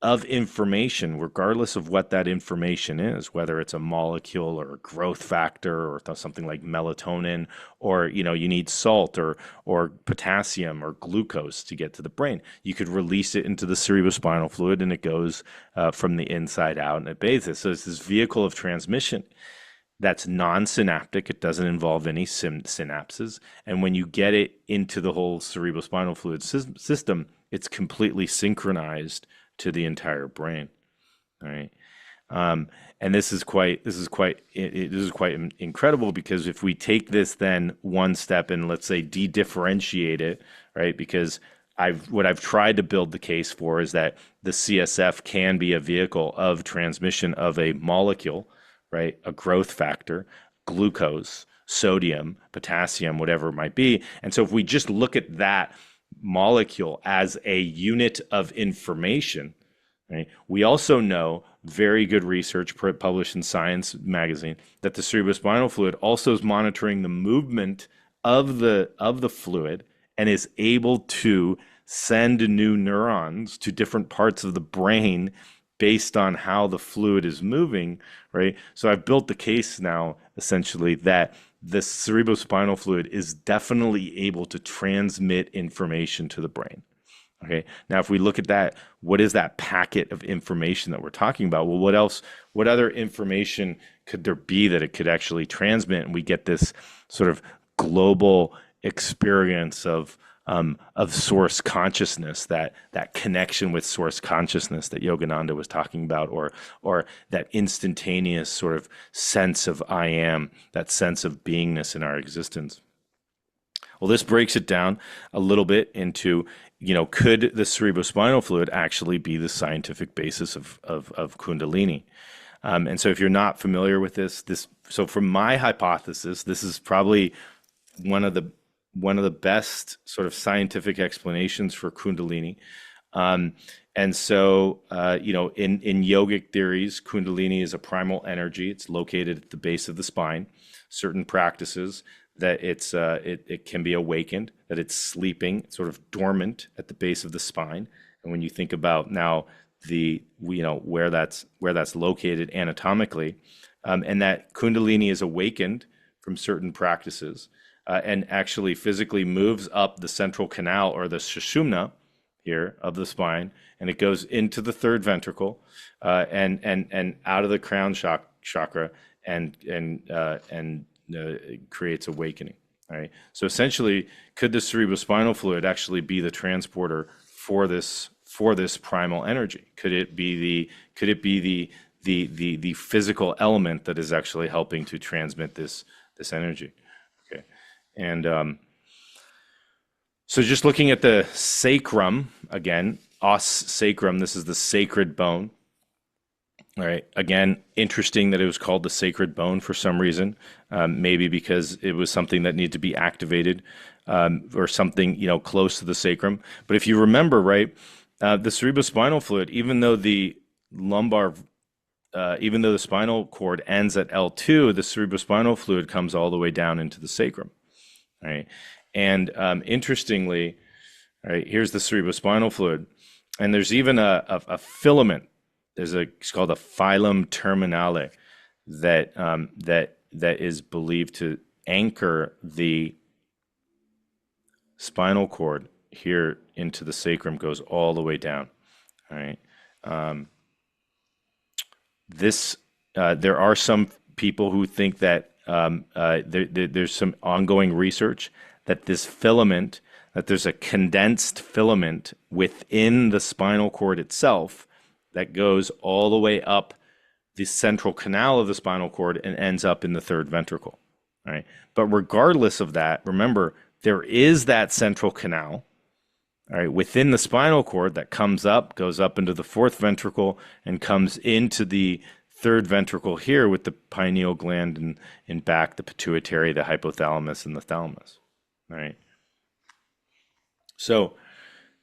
of information, regardless of what that information is, whether it's a molecule or a growth factor or something like melatonin, or you need salt or potassium or glucose to get to the brain. You could release it into the cerebrospinal fluid, and it goes from the inside out, and it bathes it. So it's this vehicle of transmission that's non-synaptic. It doesn't involve any synapses. And when you get it into the whole cerebrospinal fluid system, it's completely synchronized to the entire brain. All right. And this is quite incredible, because if we take this then one step and let's say de-differentiate it, right? Because what I've tried to build the case for is that the CSF can be a vehicle of transmission of a molecule, right? A growth factor, glucose, sodium, potassium, whatever it might be. And so if we just look at that molecule as a unit of information, right? We also know, very good research published in Science magazine, that the cerebrospinal fluid also is monitoring the movement of the fluid and is able to send new neurons to different parts of the brain based on how the fluid is moving, right? So I've built the case now essentially that the cerebrospinal fluid is definitely able to transmit information to the brain. Okay. Now, if we look at that, what is that packet of information that we're talking about? Well, what else, what other information could there be that it could actually transmit? And we get this sort of global experience of source consciousness, that connection with source consciousness that Yogananda was talking about, or that instantaneous sort of sense of I am, that sense of beingness in our existence. Well, this breaks it down a little bit into, could the cerebrospinal fluid actually be the scientific basis of Kundalini? And so if you're not familiar with so from my hypothesis, this is probably one of the best sort of scientific explanations for Kundalini. And so, in yogic theories, Kundalini is a primal energy. It's located at the base of the spine. Certain practices that it can be awakened, that it's sleeping, sort of dormant at the base of the spine. And when you think about now where that's located anatomically, and that Kundalini is awakened from certain practices, and actually physically moves up the central canal or the sushumna here of the spine, and it goes into the third ventricle, and out of the crown chakra, and creates awakening. All right. So essentially, could the cerebrospinal fluid actually be the transporter for this primal energy? Could it be the physical element that is actually helping to transmit this energy? Okay. And so just looking at the sacrum again, os sacrum. This is the sacred bone. All right. Again, interesting that it was called the sacred bone for some reason. Maybe because it was something that needed to be activated, or something, close to the sacrum. But if you remember, right, the cerebrospinal fluid, even though the spinal cord ends at L2, the cerebrospinal fluid comes all the way down into the sacrum. Right. And interestingly, right, here's the cerebrospinal fluid, and there's even a filament. It's called a filum terminale that is believed to anchor the spinal cord here into the sacrum, goes all the way down. All right. There are some people who think that there's some ongoing research that this filament, that there's a condensed filament within the spinal cord itself that goes all the way up the central canal of the spinal cord and ends up in the third ventricle. Right? But regardless of that, remember, there is that central canal, all right, within the spinal cord that comes up, goes up into the fourth ventricle, and comes into the third ventricle here with the pineal gland and in back, the pituitary, the hypothalamus, and the thalamus. All right. So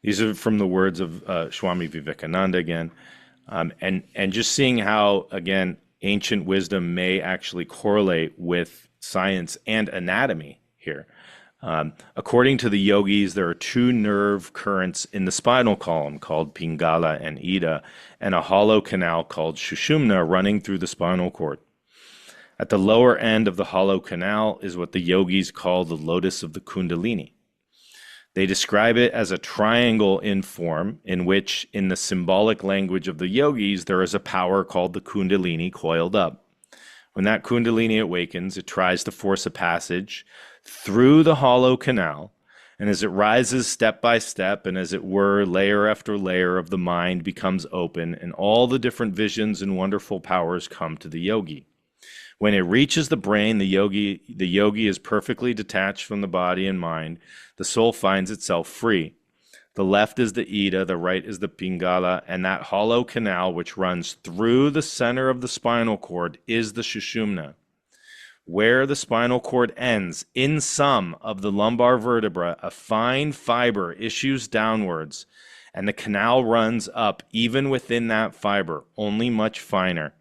these are from the words of Swami Vivekananda again. And just seeing how, again, ancient wisdom may actually correlate with science and anatomy here. According to the yogis, there are two nerve currents in the spinal column called Pingala and Ida, and a hollow canal called Sushumna running through the spinal cord. At the lower end of the hollow canal is what the yogis call the lotus of the Kundalini. They describe it as a triangle in form, in which, in the symbolic language of the yogis, there is a power called the Kundalini coiled up. When that Kundalini awakens, it tries to force a passage through the hollow canal, and as it rises step by step, and as it were, layer after layer of the mind becomes open, and all the different visions and wonderful powers come to the yogi. When it reaches the brain, the yogi is perfectly detached from the body and mind. The soul finds itself free. The left is the Ida, the right is the Pingala, and that hollow canal which runs through the center of the spinal cord is the Sushumna. Where the spinal cord ends, in some of the lumbar vertebra, a fine fiber issues downwards, And the canal runs up even within that fiber, only much finer.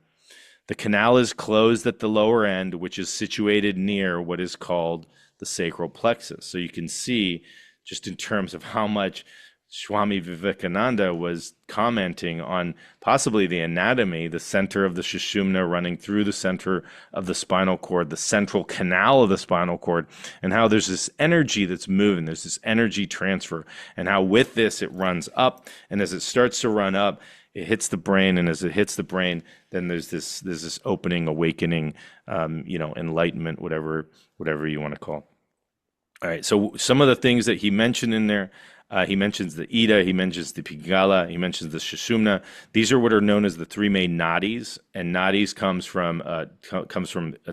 The canal is closed at the lower end, which is situated near what is called the sacral plexus. So you can see, just in terms of how much Swami Vivekananda was commenting on possibly the anatomy, the center of the Sushumna running through the center of the spinal cord, the central canal of the spinal cord, and how there's this energy that's moving, there's this energy transfer, and how with this it runs up, and as it starts to run up, it hits the brain, and as it hits the brain, then there's this opening, awakening, enlightenment, whatever you want to call. All right, so some of the things that he mentioned in there, he mentions the Ida, he mentions the Pingala, he mentions the Sushumna. These are what are known as the three main nadis, and nadis comes from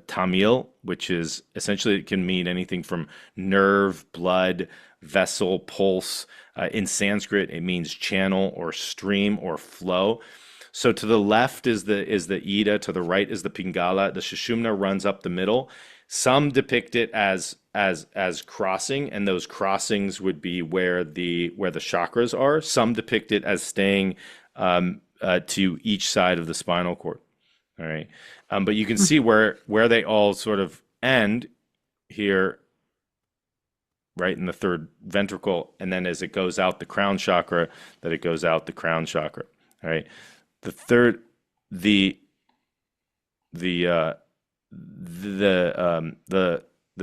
Tamil, which is essentially, it can mean anything from nerve, blood, vessel, pulse. In Sanskrit, it means channel or stream or flow. So to the left is the Ida, to the right is the Pingala. The Sushumna runs up the middle. Some depict it as crossing, and those crossings would be where the chakras are. Some depict it as staying to each side of the spinal cord. All right, but you can see where they all sort of end here, right in the third ventricle, and then as it goes out the crown chakra, that it goes out the crown chakra. All right, the third, the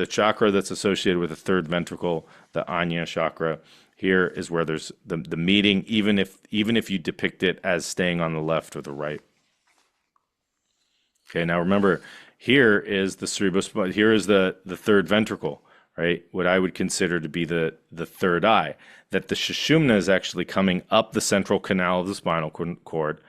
chakra that's associated with the third ventricle, the Anya chakra, here is where there's the meeting, even if you depict it as staying on the left or the right. Okay, now remember, here is the cerebrospinal, here is the third ventricle, right? What I would consider to be the third eye. That the Sushumna is actually coming up the central canal of the spinal cord,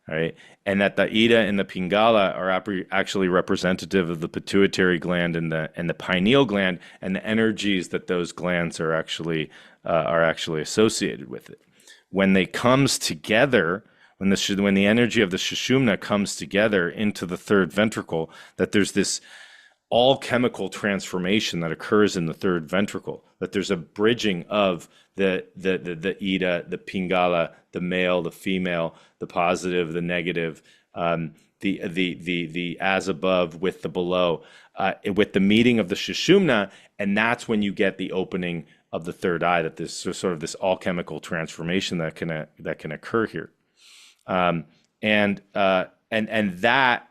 right? And that the Ida and the Pingala are actually representative of the pituitary gland and the pineal gland, and the energies that those glands are actually associated with it. When they comes together, when the energy of the Sushumna comes together into the third ventricle, that there's this all chemical transformation that occurs in the third ventricle, that there's a bridging of the Ida, the Pingala, the male, the female, the positive, the negative, the as above with the below, with the meeting of the Sushumna, and that's when you get the opening of the third eye, that there's sort of this all chemical transformation that can occur here. And that,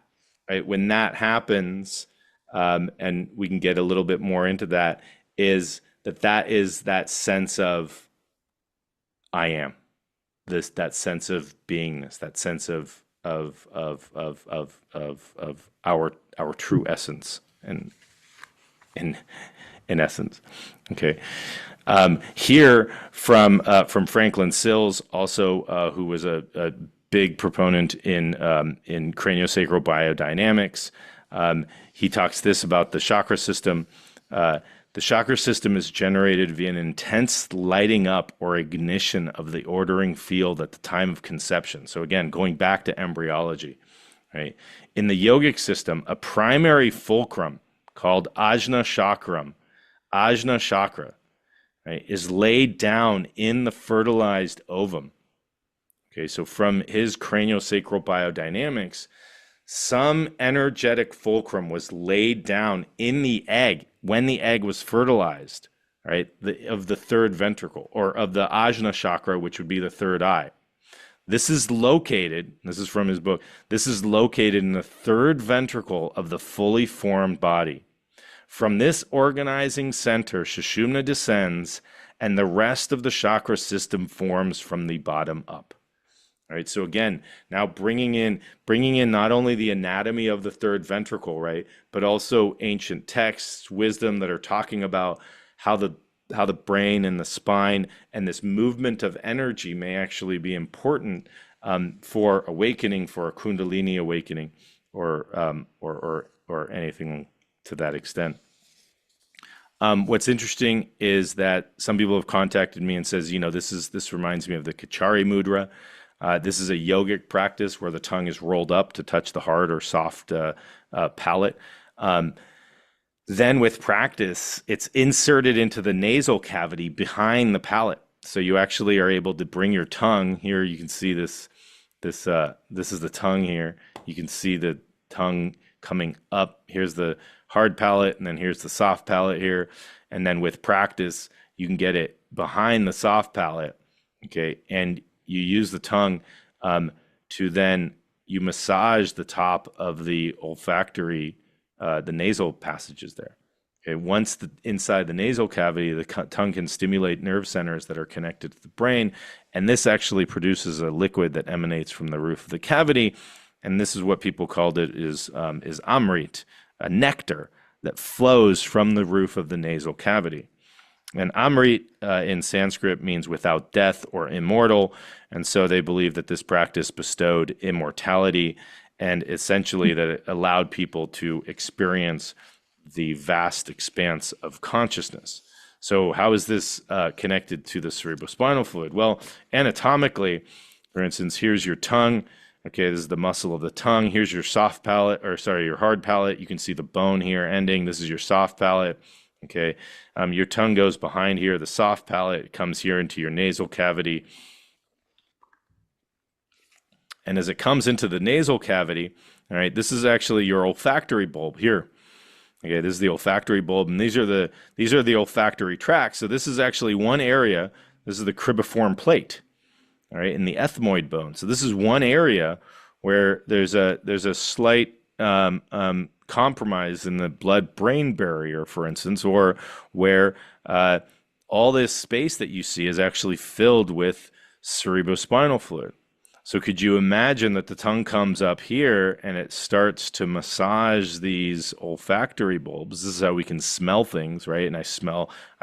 right, when that happens, and we can get a little bit more into that, is that sense of I am, that sense of beingness, that sense of our true essence, and in essence. Okay. Here from Franklin Sills, also who was a big proponent in craniosacral biodynamics. He talks this about the chakra system. The chakra system is generated via an intense lighting up or ignition of the ordering field at the time of conception. So again, going back to embryology, right? In the yogic system, a primary fulcrum called Ajna Chakra, right, is laid down in the fertilized ovum. Okay, so from his craniosacral biodynamics, some energetic fulcrum was laid down in the egg when the egg was fertilized, right, of the third ventricle, or of the Ajna chakra, which would be the third eye. This is from his book, this is located in the third ventricle of the fully formed body. From this organizing center, Sushumna descends, and the rest of the chakra system forms from the bottom up. All right, so again, now bringing in not only the anatomy of the third ventricle, right, but also ancient texts, wisdom that are talking about how the brain and the spine and this movement of energy may actually be important for awakening, for a Kundalini awakening, or anything to that extent. What's interesting is that some people have contacted me and says, this reminds me of the Kachari mudra. This is a yogic practice where the tongue is rolled up to touch the hard or soft palate. Then with practice, it's inserted into the nasal cavity behind the palate. So you actually are able to bring your tongue here. You can see this. This is the tongue here. You can see the tongue coming up. Here's the hard palate, and then here's the soft palate here. And then with practice, you can get it behind the soft palate. Okay, and you use the tongue to then you massage the top of the olfactory, the nasal passages there. Okay, once inside the nasal cavity, the tongue can stimulate nerve centers that are connected to the brain, and this actually produces a liquid that emanates from the roof of the cavity, and this is what people called it is amrit, a nectar that flows from the roof of the nasal cavity. And Amrit in Sanskrit means without death or immortal. And so they believe that this practice bestowed immortality and essentially that it allowed people to experience the vast expanse of consciousness. So how is this connected to the cerebrospinal fluid? Well, anatomically, for instance, here's your tongue. Okay, this is the muscle of the tongue. Here's your soft palate, or sorry, your hard palate. You can see the bone here ending. This is your soft palate. Okay, your tongue goes behind here. The soft palate comes here into your nasal cavity. And as it comes into the nasal cavity, all right, this is actually your olfactory bulb here. Okay, this is the olfactory bulb, and these are the olfactory tracts. So this is actually one area. This is the cribriform plate, all right, in the ethmoid bone. So this is one area where there's a slight compromise in the blood-brain barrier, for instance, or where all this space that you see is actually filled with cerebrospinal fluid. So could you imagine that the tongue comes up here and it starts to massage these olfactory bulbs? This is how we can smell things, right? And I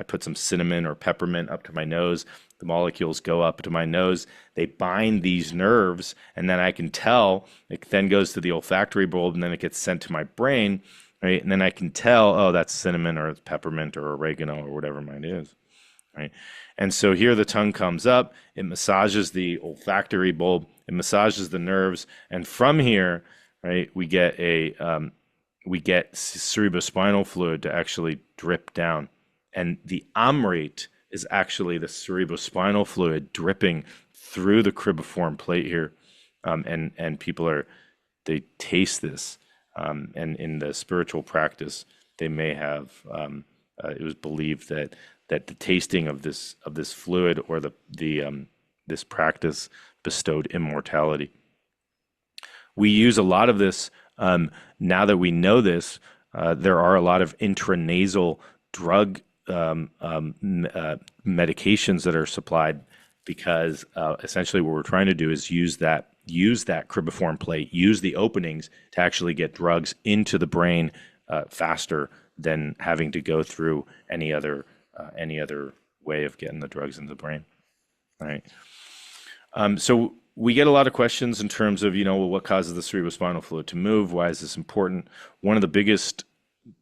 put some cinnamon or peppermint up to my nose. The molecules go up to my nose. They bind these nerves, and then I can tell. It then goes to the olfactory bulb, and then it gets sent to my brain, right? And then I can tell, oh, that's cinnamon or peppermint or oregano or whatever mine is, right? And so here the tongue comes up, it massages the olfactory bulb, it massages the nerves, and from here, right, we get cerebrospinal fluid to actually drip down. And the amrit is actually the cerebrospinal fluid dripping through the cribriform plate here. And people they taste this. And in the spiritual practice, they may have, it was believed that the tasting of this fluid or this practice bestowed immortality. We use a lot of this now that we know this. There are a lot of intranasal drug medications that are supplied because essentially what we're trying to do is use that cribriform plate, use the openings to actually get drugs into the brain faster than having to go through any other way of getting the drugs into the brain. All right. So we get a lot of questions in terms of, well, what causes the cerebrospinal fluid to move? Why is this important? One of the biggest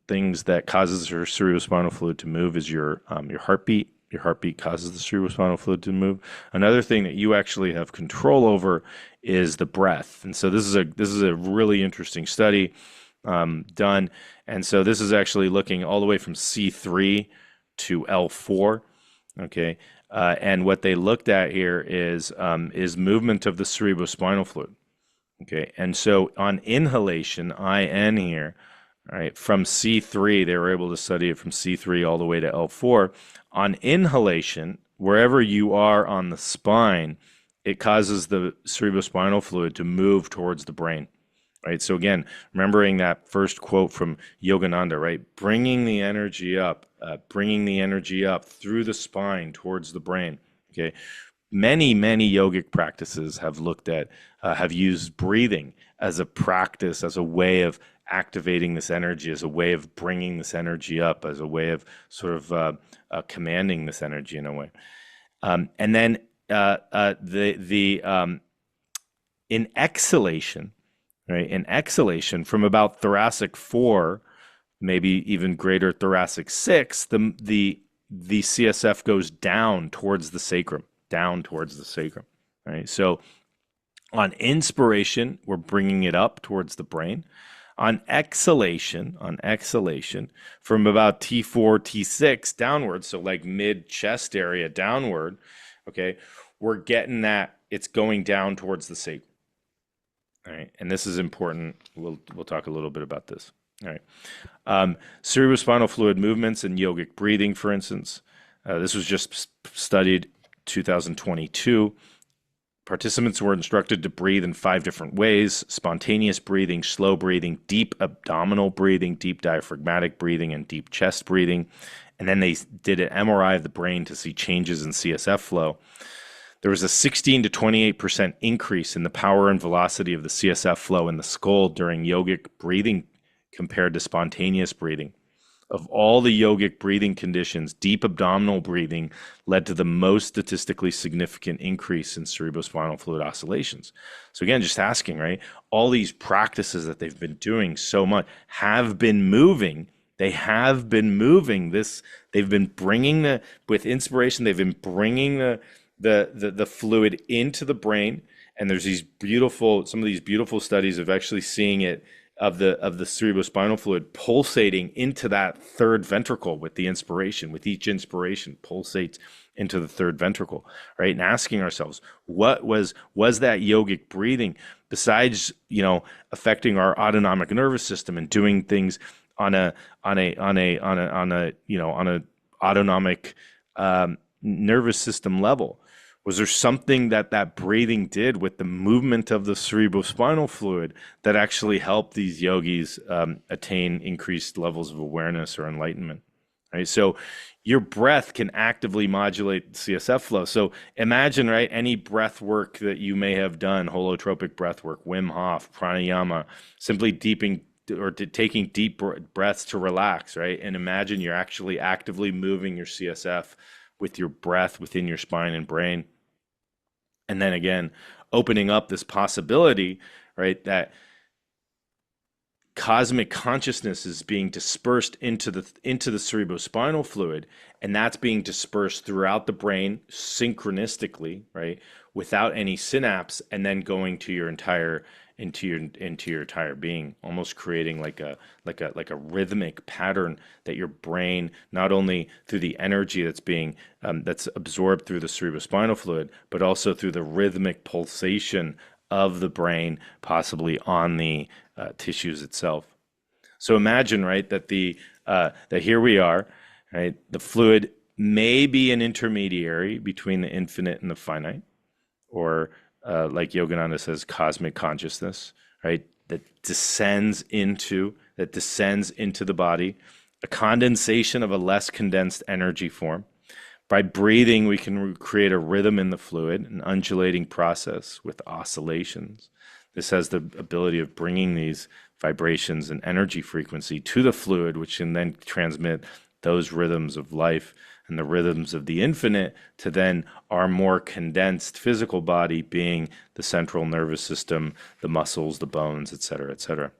things that causes your cerebrospinal fluid to move is your heartbeat. Your heartbeat causes the cerebrospinal fluid to move. Another thing that you actually have control over is the breath. And so this is a really interesting study done. And so this is actually looking all the way from C3 to L4. Okay. And what they looked at here is movement of the cerebrospinal fluid. Okay. And so on inhalation, IN here, all right, from C3, they were able to study it from C3 all the way to L4. On inhalation, wherever you are on the spine, it causes the cerebrospinal fluid to move towards the brain, right? So again, remembering that first quote from Yogananda, right? Bringing the energy up through the spine towards the brain, okay? Many yogic practices have looked at, have used breathing as a practice, as a way of activating this energy, as a way of bringing this energy up, as a way of sort of commanding this energy in a way. And then in exhalation, right? In exhalation from about thoracic 4, maybe even greater thoracic 6, the CSF goes down towards the sacrum, right? So on inspiration, we're bringing it up towards the brain. On exhalation, from about T4, T6 downward, so like mid chest area downward, Okay, we're getting that it's going down towards the sacrum. All right, and this is important. We'll talk a little bit about this. All right, cerebrospinal fluid movements and yogic breathing, for instance. This was just studied 2022. Participants were instructed to breathe in 5 different ways: spontaneous breathing, slow breathing, deep abdominal breathing, deep diaphragmatic breathing, and deep chest breathing. And then they did an MRI of the brain to see changes in CSF flow. There was a 16 to 28% increase in the power and velocity of the CSF flow in the skull during yogic breathing compared to spontaneous breathing. Of all the yogic breathing conditions, deep abdominal breathing led to the most statistically significant increase in cerebrospinal fluid oscillations. So again, just asking, right? All these practices that they've been doing so much have been moving. They have been moving this. They've been bringing with inspiration, they've been bringing the fluid into the brain. And there's some of these beautiful studies of actually seeing it of the cerebrospinal fluid pulsating into that third ventricle with the inspiration. With each inspiration, pulsates into the third ventricle, right? And asking ourselves, what was that yogic breathing besides, affecting our autonomic nervous system and doing things on a autonomic nervous system level? Was there something that breathing did with the movement of the cerebrospinal fluid that actually helped these yogis attain increased levels of awareness or enlightenment? Right. So your breath can actively modulate CSF flow. So imagine, right, any breath work that you may have done, holotropic breath work, Wim Hof, pranayama, simply taking deep breaths to relax, right? And imagine you're actually actively moving your CSF with your breath within your spine and brain. And then again, opening up this possibility, right, that cosmic consciousness is being dispersed into the cerebrospinal fluid, and that's being dispersed throughout the brain synchronistically, right, without any synapse, and then going to your entire being, almost creating like a rhythmic pattern that your brain, not only through the energy that's being that's absorbed through the cerebrospinal fluid, but also through the rhythmic pulsation of the brain, possibly on the tissues itself. So imagine, right, that that here we are, right? The fluid may be an intermediary between the infinite and the finite, or like Yogananda says, cosmic consciousness, right? That descends into the body, a condensation of a less condensed energy form. By breathing, we can create a rhythm in the fluid, an undulating process with oscillations. This has the ability of bringing these vibrations and energy frequency to the fluid, which can then transmit those rhythms of life and the rhythms of the infinite to then our more condensed physical body, being the central nervous system, the muscles, the bones, et cetera, et cetera.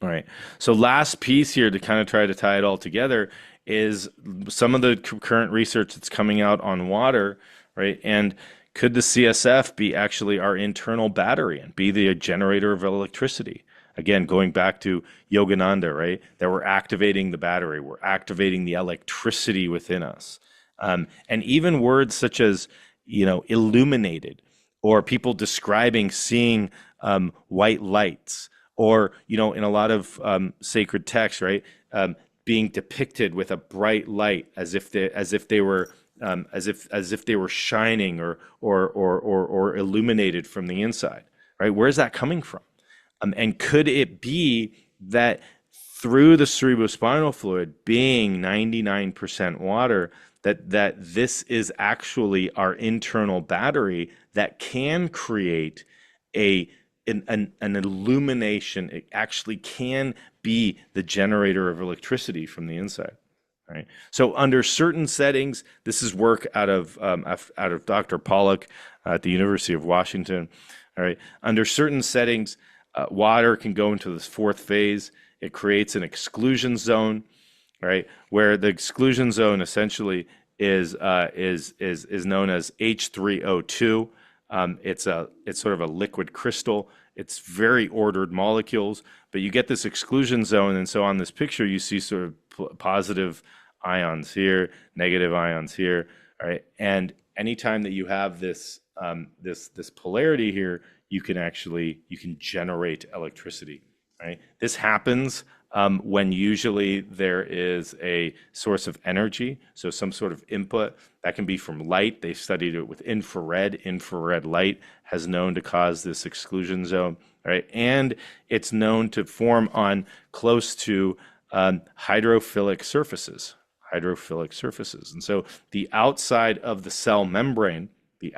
All right. So last piece here to kind of try to tie it all together is some of the current research that's coming out on water, right? And could the CSF be actually our internal battery and be the generator of electricity? Again, going back to Yogananda, right? That we're activating the battery, we're activating the electricity within us. And even words such as, illuminated, or people describing seeing white lights, or, in a lot of sacred texts, right? Being depicted with a bright light as if they were shining or illuminated from the inside, right? Where's that coming from? And could it be that through the cerebrospinal fluid being 99% water, that this is actually our internal battery that can create an illumination? It actually can be the generator of electricity from the inside. Right. So under certain settings, this is work out of Dr. Pollack at the University of Washington. All right. Under certain settings, water can go into this fourth phase. It creates an exclusion zone, right? Where the exclusion zone essentially is known as H3O2. It's sort of a liquid crystal. It's very ordered molecules, but you get this exclusion zone. And so on this picture, you see sort of positive ions here, negative ions here, right? And anytime that you have this this polarity here, you can generate electricity, right? This happens when usually there is a source of energy, so some sort of input that can be from light. They studied it with infrared. Infrared light has known to cause this exclusion zone, right? And it's known to form on close to hydrophilic surfaces. Hydrophilic surfaces. And so the outside of the cell membrane, if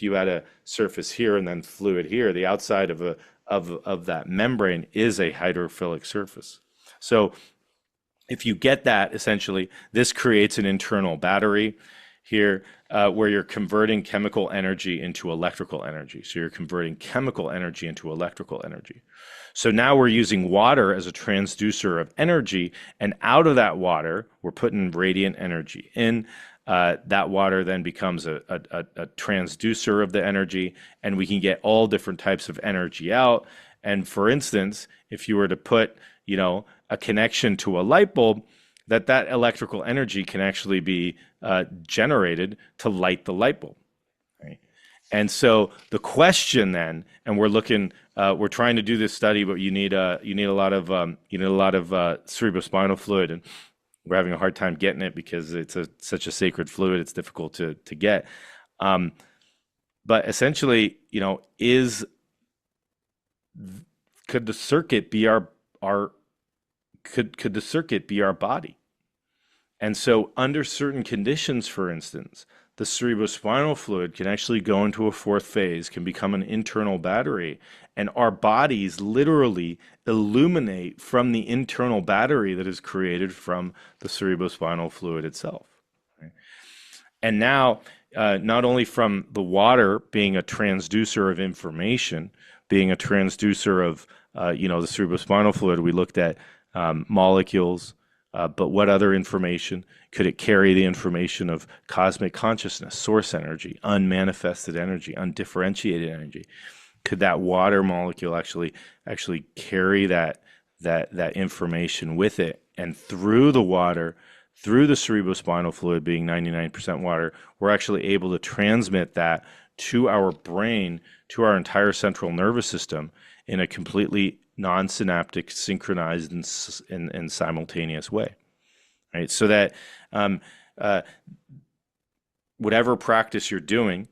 you had a surface here and then fluid here, the outside of that membrane is a hydrophilic surface. So if you get that, essentially, this creates an internal battery here where you're converting chemical energy into electrical energy. So you're converting chemical energy into electrical energy. So now we're using water as a transducer of energy, and out of that water, we're putting radiant energy in. That water then becomes a transducer of the energy, and we can get all different types of energy out. And for instance, if you were to put, a connection to a light bulb, that electrical energy can actually be generated to light the light bulb. Right? And so the question then, and we're trying to do this study, but you need a lot of cerebrospinal fluid, and we're having a hard time getting it because it's such a sacred fluid. It's difficult to get. But essentially, could the circuit be could the circuit be our body? And so under certain conditions, for instance, the cerebrospinal fluid can actually go into a fourth phase, can become an internal battery, and our bodies literally illuminate from the internal battery that is created from the cerebrospinal fluid itself. Right? And now, not only from the water being a transducer of information, being a transducer of the cerebrospinal fluid, we looked at molecules, but what other information? Could it carry the information of cosmic consciousness, source energy, unmanifested energy, undifferentiated energy? Could that water molecule actually carry that information with it? And through the water, through the cerebrospinal fluid being 99% water, we're actually able to transmit that to our brain, to our entire central nervous system in a completely non-synaptic, synchronized, and simultaneous way, right? So that whatever practice you're doing,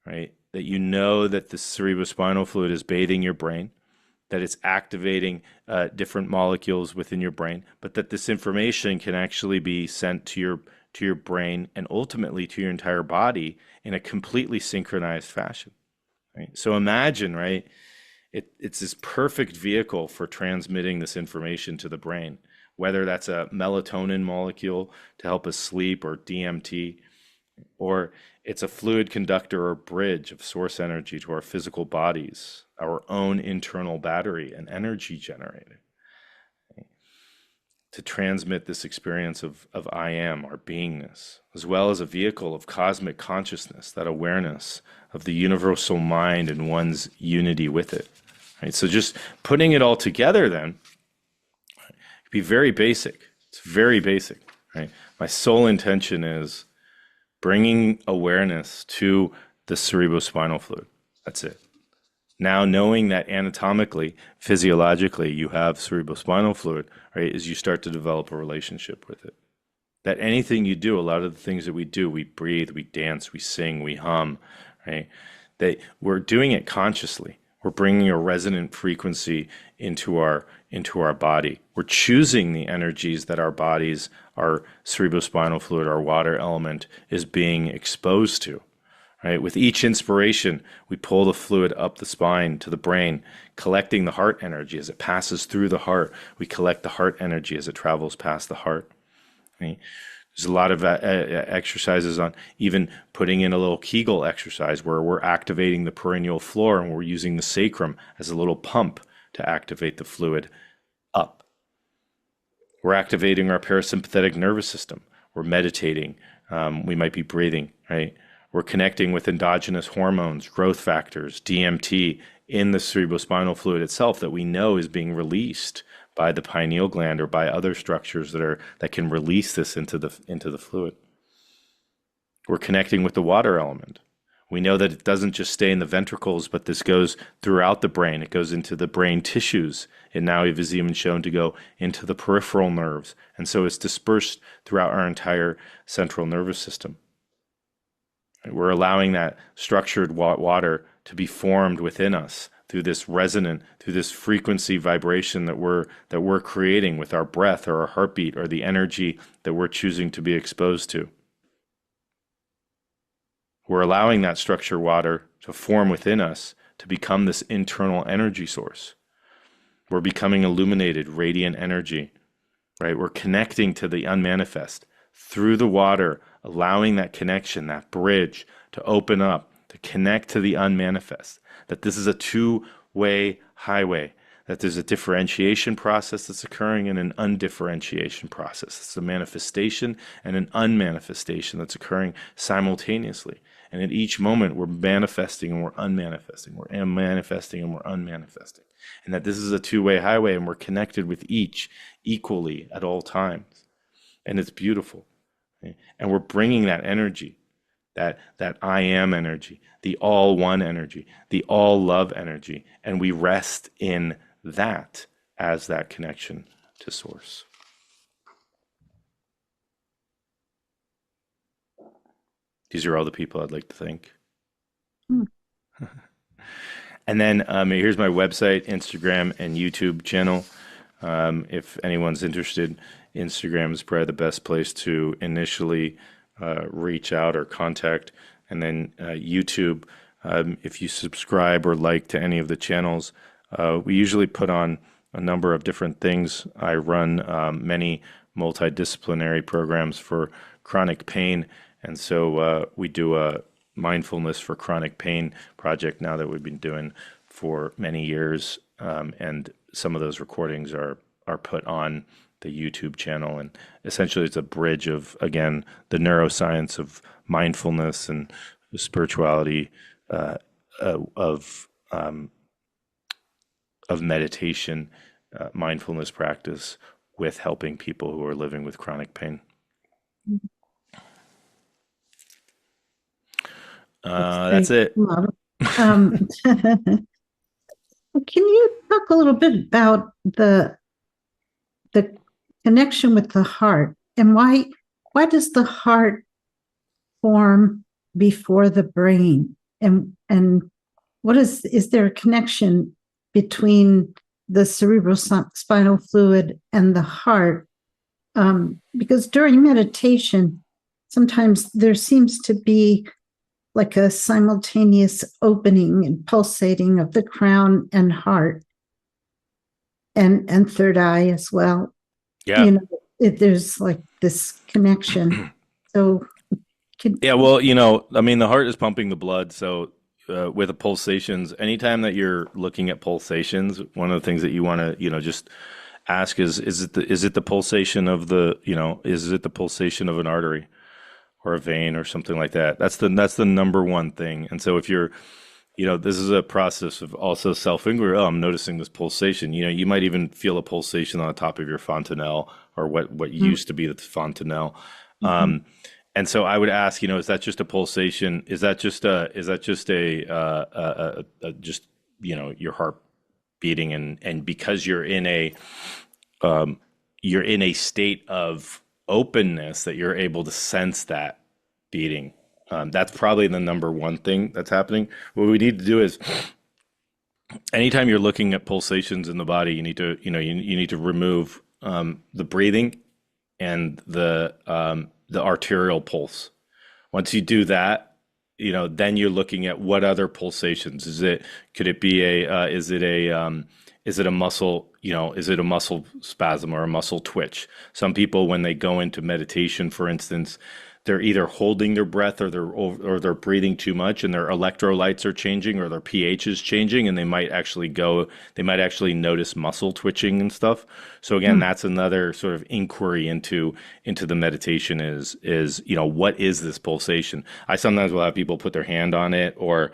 right, that that the cerebrospinal fluid is bathing your brain, that it's activating different molecules within your brain, but that this information can actually be sent to your brain and ultimately to your entire body in a completely synchronized fashion, right? So imagine, right? It's this perfect vehicle for transmitting this information to the brain, whether that's a melatonin molecule to help us sleep or DMT, or it's a fluid conductor or bridge of source energy to our physical bodies, our own internal battery and energy generator, right? To transmit this experience of I am, our beingness, as well as a vehicle of cosmic consciousness, that awareness of the universal mind and one's unity with it. Right? So just putting it all together then could be very basic. It's very basic, right? My sole intention is bringing awareness to the cerebrospinal fluid. That's it. Now, knowing that anatomically, physiologically, you have cerebrospinal fluid, right, is you start to develop a relationship with it. That anything you do, a lot of the things that we do, we breathe, we dance, we sing, we hum, right? That we're doing it consciously. We're bringing a resonant frequency into our body. We're choosing the energies that our bodies, our cerebrospinal fluid, our water element is being exposed to. Right? With each inspiration, we pull the fluid up the spine to the brain, collecting the heart energy as it passes through the heart. We collect the heart energy as it travels past the heart. Right? There's a lot of exercises on even putting in a little Kegel exercise where we're activating the perineal floor and we're using the sacrum as a little pump to activate the fluid up. We're activating our parasympathetic nervous system. We're meditating. We might be breathing, right? We're connecting with endogenous hormones, growth factors, DMT in the cerebrospinal fluid itself that we know is being released by the pineal gland or by other structures that can release this into the fluid. We're connecting with the water element. We know that it doesn't just stay in the ventricles, but this goes throughout the brain. It goes into the brain tissues. And now it is even shown to go into the peripheral nerves. And so it's dispersed throughout our entire central nervous system. We're allowing that structured water to be formed within us through this resonant, through this frequency vibration that we're creating with our breath or our heartbeat or the energy that we're choosing to be exposed to. We're allowing that structured water to form within us to become this internal energy source. We're becoming illuminated, radiant energy, right? We're connecting to the unmanifest through the water, allowing that connection, that bridge to open up, to connect to the unmanifest. That this is a two-way highway, that there's a differentiation process that's occurring and an undifferentiation process. It's a manifestation and an unmanifestation that's occurring simultaneously. And at each moment, we're manifesting and we're unmanifesting. We're manifesting and we're unmanifesting. And that this is a two-way highway and we're connected with each equally at all times. And it's beautiful. Okay? And we're bringing that energy, that I am energy, the all one energy, the all love energy, and we rest in that as that connection to source. These are all the people I'd like to thank. Hmm. And then here's my website, Instagram, and YouTube channel. If anyone's interested, Instagram is probably the best place to initially reach out or contact. And then YouTube, if you subscribe or like to any of the channels, we usually put on a number of different things. I run many multidisciplinary programs for chronic pain. And so we do a mindfulness for chronic pain project now that we've been doing for many years. And some of those recordings are put on the YouTube channel. And essentially it's a bridge of, again, the neuroscience of mindfulness and the spirituality of meditation, mindfulness practice with helping people who are living with chronic pain. That's it. Can you talk a little bit about the connection with the heart and why does the heart form before the brain, and what is there a connection between the cerebrospinal fluid and the heart? Because during meditation, sometimes there seems to be like a simultaneous opening and pulsating of the crown and heart and third eye as well. Yeah. There's like this connection. So Yeah, well, the heart is pumping the blood. So with the pulsations, anytime that you're looking at pulsations, one of the things that you want to, just ask is it the pulsation of is it the pulsation of an artery or a vein or something like that? That's the number one thing. And so if you're, this is a process of also self-inquiry. Oh, I'm noticing this pulsation. You might even feel a pulsation on the top of your fontanelle or what used to be the fontanelle. And so I would ask, is that just a pulsation? Is that just your heart beating and because you're in a state of openness that you're able to sense that beating. That's probably the number one thing that's happening. What we need to do is anytime you're looking at pulsations in the body, you need to, you need to remove the breathing and the arterial pulse. Once you do that, then you're looking at what other pulsations. Is it a muscle, is it a muscle spasm or a muscle twitch? Some people, when they go into meditation, for instance, they're either holding their breath or they're breathing too much and their electrolytes are changing or their pH is changing and they might actually notice muscle twitching and stuff. So again, that's another sort of inquiry into the meditation is, what is this pulsation? I sometimes will have people put their hand on it or,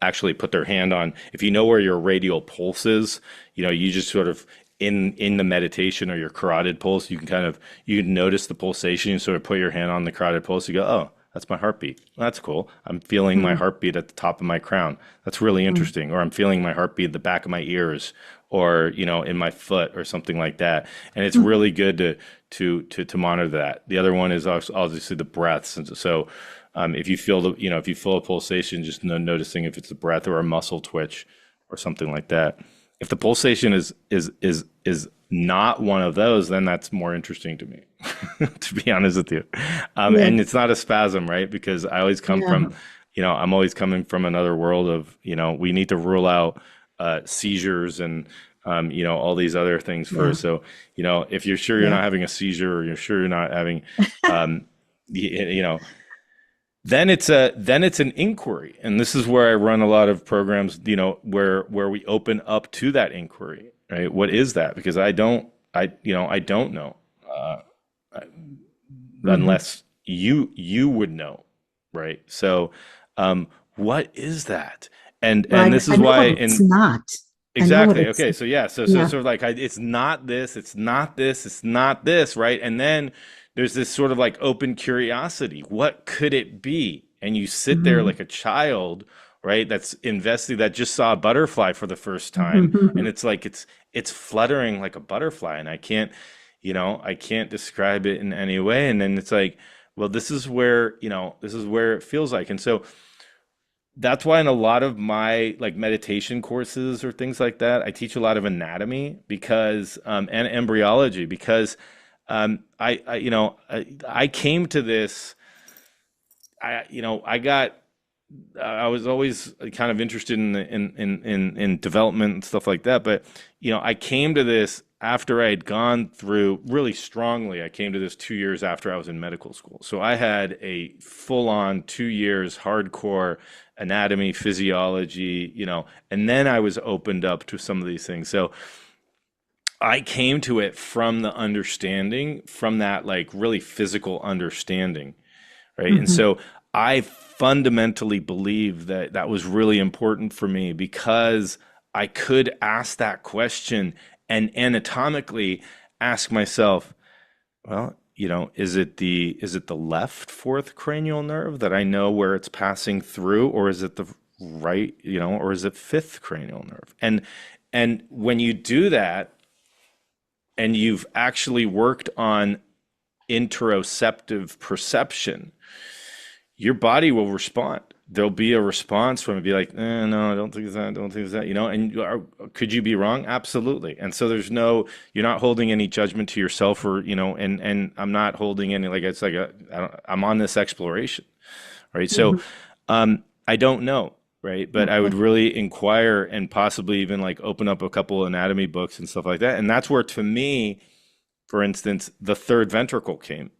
actually put their hand on, if you know where your radial pulse is, you just sort of in the meditation or your carotid pulse, you can notice the pulsation. You sort of put your hand on the carotid pulse. You go, oh, that's my heartbeat. That's cool. I'm feeling my heartbeat at the top of my crown. That's really Mm-hmm. interesting. Or I'm feeling my heartbeat at the back of my ears, or in my foot, or something like that. And it's really good to monitor that. The other one is obviously the breaths. And so, if you feel if you feel a pulsation, just noticing if it's a breath or a muscle twitch or something like that. If the pulsation is not one of those, then that's more interesting to me, to be honest with you. Yeah. And it's not a spasm, right? Because I always come Yeah. from, I'm always coming from another world of, we need to rule out seizures and, all these other things Yeah. first. So, if you're sure you're Yeah. not having a seizure, or you're sure you're not having, you know, then it's an inquiry, and this is where I run a lot of programs, where we open up to that inquiry, right? What is that? Because I don't know, Mm-hmm. unless you would know, right? So, what is that? And Well, this I is know why, what it's in not. I know what exactly. it's. Okay. So yeah. So Yeah. sort of like it's not this. It's not this. It's not this. Right. And then there's this sort of like open curiosity. What could it be? And you sit there Mm-hmm. like a child, right? That's invested. That just saw a butterfly for the first time, and Mm-hmm. it's like it's fluttering like a butterfly, and I can't describe it in any way. And then it's like, well, this is where it feels like, and so that's why in a lot of my like meditation courses or things like that, I teach a lot of anatomy, because and embryology, because I came to this. I was always kind of interested in in development and stuff like that, but I came to this after I had gone through really strongly. I came to this 2 years after I was in medical school, so I had a full-on 2 years hardcore anatomy, physiology, and then I was opened up to some of these things. So I came to it from the understanding, from that like really physical understanding, right? And Mm-hmm. so I fundamentally believe that that was really important for me, because I could ask that question and anatomically ask myself, well, is it the left fourth cranial nerve that I know where it's passing through, or is it the right, or is it fifth cranial nerve? And when you do that, and you've actually worked on interoceptive perception, your body will respond. There'll be a response from it, be like, no, I don't think it's that, I don't think it's that, and could you be wrong? Absolutely. And so you're not holding any judgment to yourself, or, and I'm not holding any, like, it's like, I'm on this exploration, right? So, Mm-hmm. I don't know, right? But I would Okay. really inquire, and possibly even like open up a couple anatomy books and stuff like that. And that's where, to me, for instance, the third ventricle came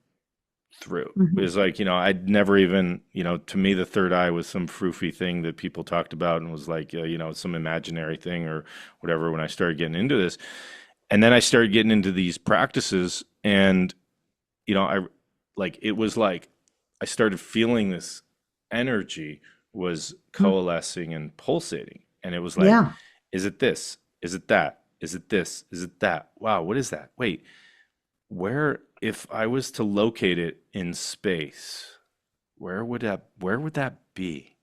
through. It Mm-hmm. was like, I'd never even, to me, the third eye was some froofy thing that people talked about, and was like, some imaginary thing or whatever, when I started getting into this. And then I started getting into these practices, and, I like, it was like I started feeling this energy was coalescing and pulsating. And it was like, Yeah. is it this? Is it that? Is it this? Is it that? Wow, what is that? Wait, where, if I was to locate it in space, where would that be?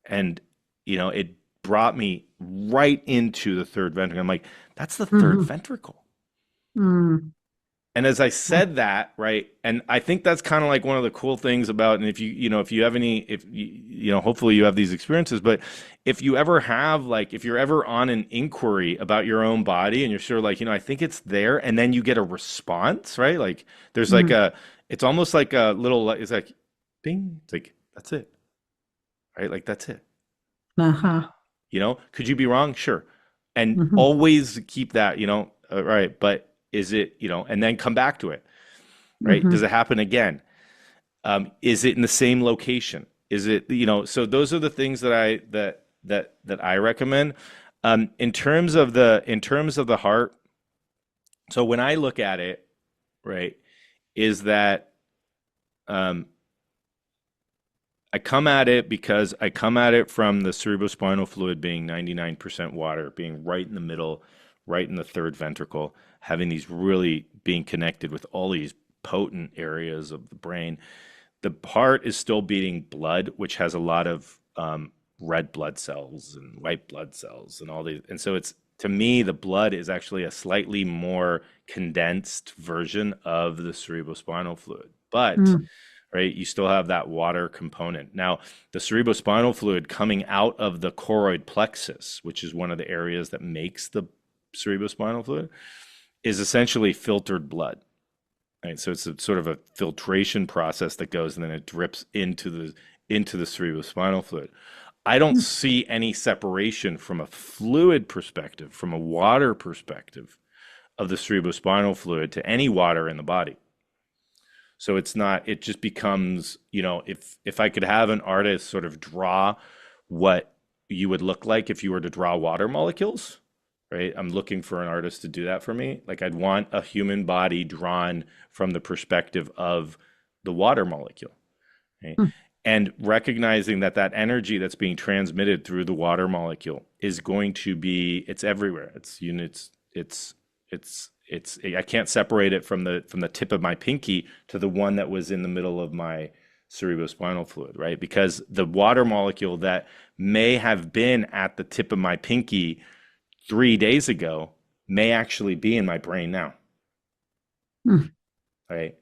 And it brought me right into the third ventricle. I'm like, that's the third Mm-hmm. ventricle. Mm-hmm. And as I said that, right, and I think that's kind of like one of the cool things about, and if you have any, if hopefully you have these experiences, but if you ever have, like, if you're ever on an inquiry about your own body, and you're sure, like, I think it's there, and then you get a response, right? Like, there's like Mm-hmm. it's almost like a little, it's like, bing, it's like, that's it, right? Like, that's it. Uh-huh. Could you be wrong? Sure. And Mm-hmm. always keep that, right. But is it, and then come back to it, right? Does Mm-hmm. it happen again? Is it in the same location? Is it, so those are the things that I recommend. In terms of the heart, so when I look at it, right, is that um, I come at it because I come at it from the cerebrospinal fluid being 99% water, being right in the middle, right in the third ventricle, having these really being connected with all these potent areas of the brain. the heart is still beating blood, which has a lot of red blood cells and white blood cells and all these. And so it's, to me, the blood is actually a slightly more condensed version of the cerebrospinal fluid. But, Mm. right, you still have that water component. Now, the cerebrospinal fluid coming out of the choroid plexus, which is one of the areas that makes the cerebrospinal fluid, is essentially filtered blood. Right, so it's a sort of a filtration process that goes and then it drips into the cerebrospinal fluid. I don't Mm. see any separation from a fluid perspective, from a water perspective of the cerebrospinal fluid to any water in the body. So it's not, it just becomes, if I could have an artist sort of draw what you would look like if you were to draw water molecules, right? I'm looking for an artist to do that for me. Like I'd want a human body drawn from the perspective of the water molecule, right? Mm. And recognizing that that energy that's being transmitted through the water molecule is going to be, it's everywhere. It's units, I can't separate it from the tip of my pinky to the one that was in the middle of my cerebrospinal fluid, right? Because the water molecule that may have been at the tip of my pinky 3 days ago may actually be in my brain now, Mm. right?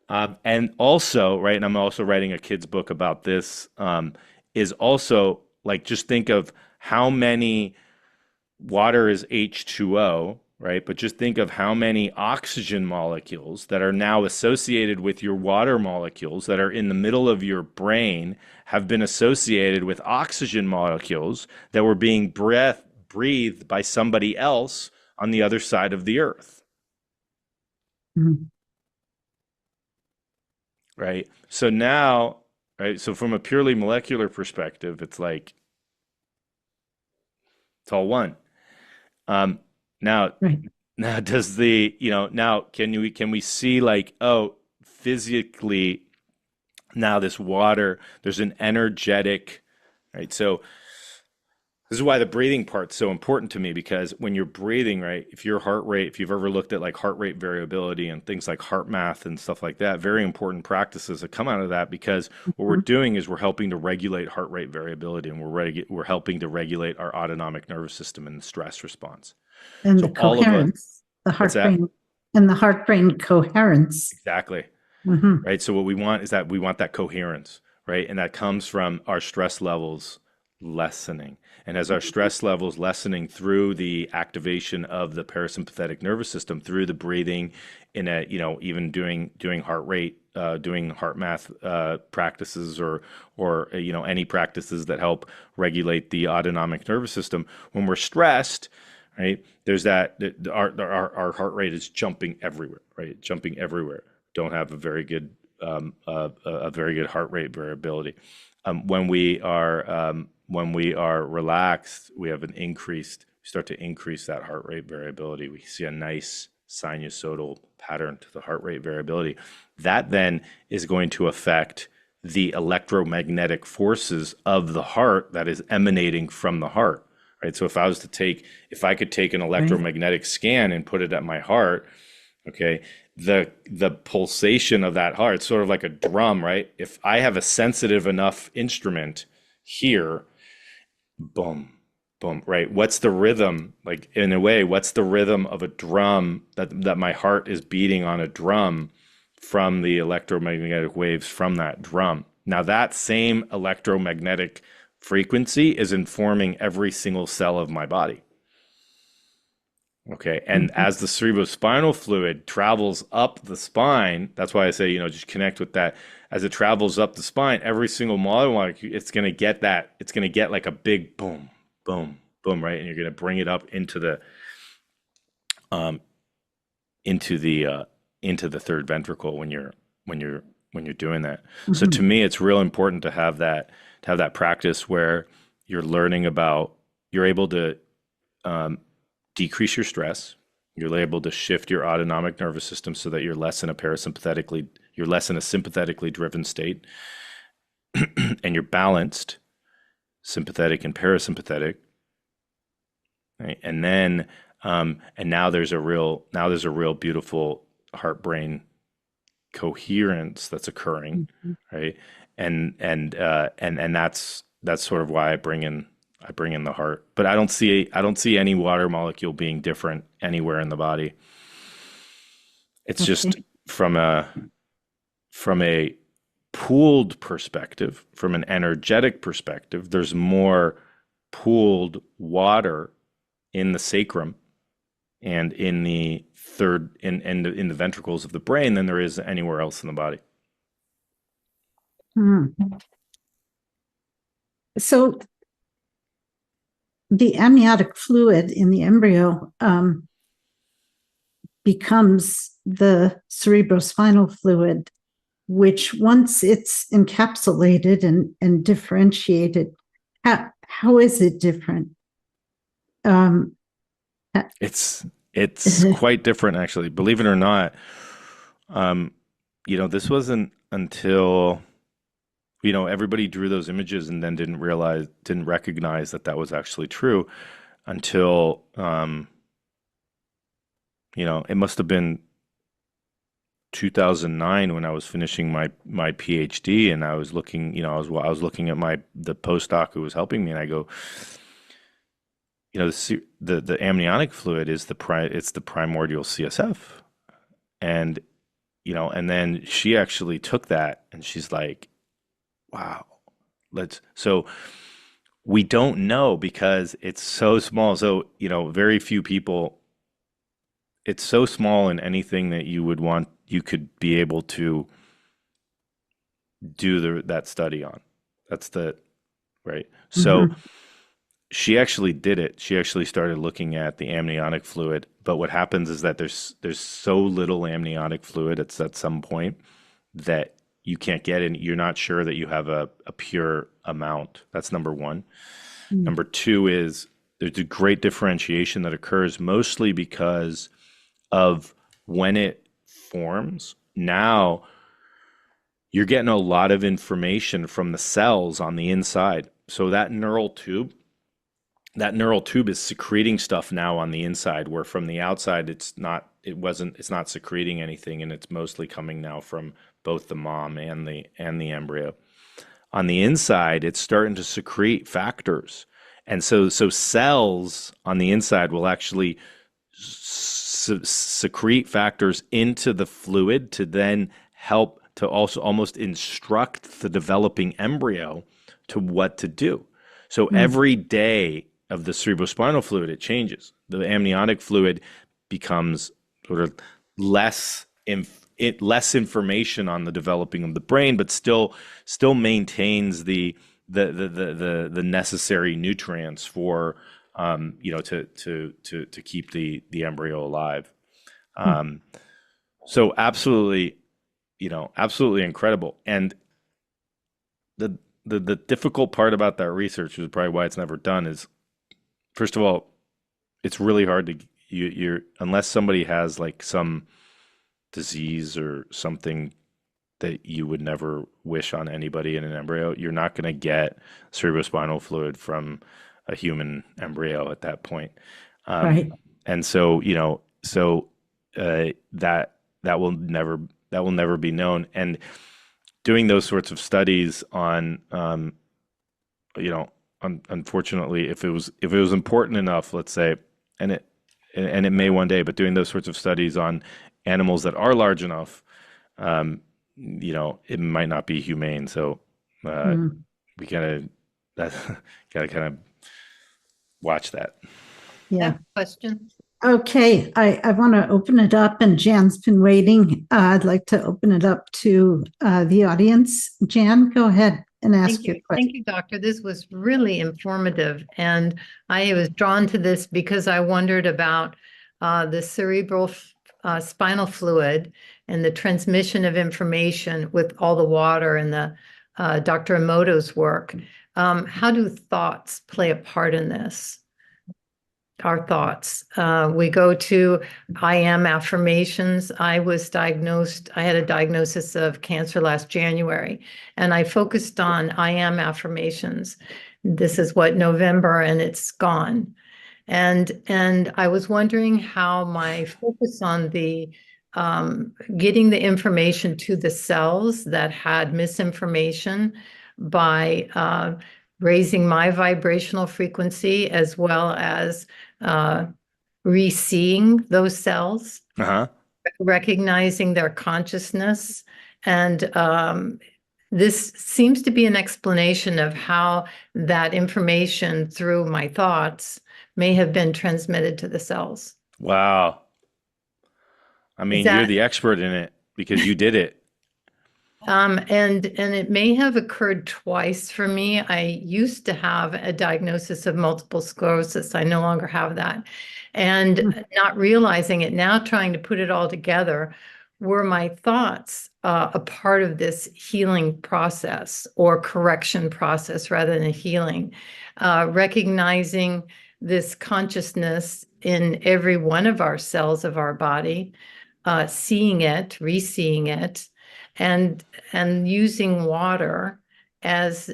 And also, right, and I'm also writing a kid's book about this, is also like just think of how many water is H2O, right? But just think of how many oxygen molecules that are now associated with your water molecules that are in the middle of your brain have been associated with oxygen molecules that were being breathed by somebody else on the other side of the earth, Mm. right? So now, right, so from a purely molecular perspective, it's like it's all one. Um, now, Right. now does the, now can we see like, oh, physically now this water, there's an energetic, right? So this is why the breathing part's so important to me, because when you're breathing, right, if your heart rate, if you've ever looked at like heart rate variability and things like heart math and stuff like that, very important practices that come out of that, because what we're Mhm. doing is we're helping to regulate heart rate variability, and we're helping to regulate our autonomic nervous system and the stress response. And the So all of us, coherence, the what's heart that? brain, and the heart brain coherence. Exactly. Hmm. Right? So what we want is that we want that coherence, right? And that comes from our stress levels lessening. And as our stress levels lessening through the activation of the parasympathetic nervous system, through the breathing, in a, even doing heart rate, doing heart math practices, or any practices that help regulate the autonomic nervous system. When we're stressed, right? There's that our heart rate is jumping everywhere, right? Jumping everywhere. Don't have a very good heart rate variability. When we are relaxed, we have we start to increase that heart rate variability. We see a nice sinusoidal pattern to the heart rate variability. That then is going to affect the electromagnetic forces of the heart that is emanating from the heart, right? So if I could take an Right. electromagnetic scan and put it at my heart, okay, the pulsation of that heart, it's sort of like a drum, right? If I have a sensitive enough instrument here, boom, boom, right? What's the rhythm? Like in a way, what's the rhythm of a drum that my heart is beating on a drum from the electromagnetic waves from that drum? Now that same electromagnetic frequency is informing every single cell of my body. Okay. And Mhm. as the cerebrospinal fluid travels up the spine, that's why I say, just connect with that. As it travels up the spine, every single molecule, it's going to get it's going to get like a big boom, boom, boom, right? And you're going to bring it up um, into the, uh, into the third ventricle when you're doing that. So to Mhm. me, it's real important to have that practice where you're learning about, you're able to, um, decrease your stress. You're able to shift your autonomic nervous system so that you're less in a sympathetically driven state, and you're balanced, sympathetic and parasympathetic, right? And then, and now there's a real beautiful heart brain coherence that's occurring, Mhm. right? And that's sort of why I bring in the heart. But I don't see any water molecule being different anywhere in the body. It's just Okay. from a pooled perspective, from an energetic perspective, there's more pooled water in the sacrum and in the in the ventricles of the brain than there is anywhere else in the body. Hmm. So the amniotic fluid in the embryo becomes the cerebrospinal fluid, which once it's encapsulated and differentiated, how is it different? Um, It's quite different, actually. Believe it or not, um, this wasn't until everybody drew those images and then didn't recognize that that was actually true until it must have been 2009 when I was finishing my PhD, and I was looking, I was looking at the postdoc who was helping me, and I go, the amniotic fluid is it's the primordial CSF, and and then she actually took that and she's like, wow, so we don't know because it's so small. So, very few people, it's so small in anything that you could be able to do that study on. That's the right. So mhm. she actually did it. She actually started looking at the amniotic fluid. But what happens is that there's so little amniotic fluid at some point that you can't get in. You're not sure that you have a pure amount. That's number one. Mm. Number two is there's a great differentiation that occurs mostly because of when it forms. Now you're getting a lot of information from the cells on the inside. So that neural tube is secreting stuff now on the inside, where from the outside it's not secreting anything, and it's mostly coming now from both the mom and the embryo. On the inside, it's starting to secrete factors. And so cells on the inside will actually secrete factors into the fluid to then help to also almost instruct the developing embryo to what to do. So Mm. every day of the cerebrospinal fluid, it changes. The amniotic fluid becomes sort of less less information on the developing of the brain, but still maintains the necessary nutrients for to keep the embryo alive. Mm. Um, so absolutely, absolutely incredible. And the difficult part about that research, is probably why it's never done, is first of all, it's really hard to you're unless somebody has like some disease or something that you would never wish on anybody in an embryo, you're not going to get cerebrospinal fluid from a human embryo at that point. Um, Right. and so, that that will never be known. And doing those sorts of studies on, unfortunately, if it was important enough, let's say, and it may one day, but doing those sorts of studies on animals that are large enough, it might not be humane. So uh, Mm. we gotta that, gotta kind of watch that. I have Yeah. a question. Okay. I want to open it up, and Jan's been waiting. I'd like to open it up to the audience. Jan, go ahead and ask Thank your you. question. Thank you, doctor. This was really informative. And I was drawn to this because I wondered about the cerebral spinal fluid and the transmission of information with all the water and the Dr. Emoto's work. How do thoughts play a part in this? Our thoughts. We go to I am affirmations. I had a diagnosis of cancer last January, and I focused on I am affirmations. This is what November, and it's gone. And I was wondering how my focus on the getting the information to the cells that had misinformation by raising my vibrational frequency, as well as re-seeing those cells, Uh-huh. recognizing their consciousness. And this seems to be an explanation of how that information through my thoughts may have been transmitted to the cells. Wow. I Is mean, you're that the expert in it because you did it. and it may have occurred twice for me. I used to have a diagnosis of multiple sclerosis. I no longer have that. And not realizing it now, trying to put it all together, were my thoughts a part of this healing process or correction process rather than a healing? Recognizing this consciousness in every one of our cells of our body, seeing it, re-seeing it, and using water as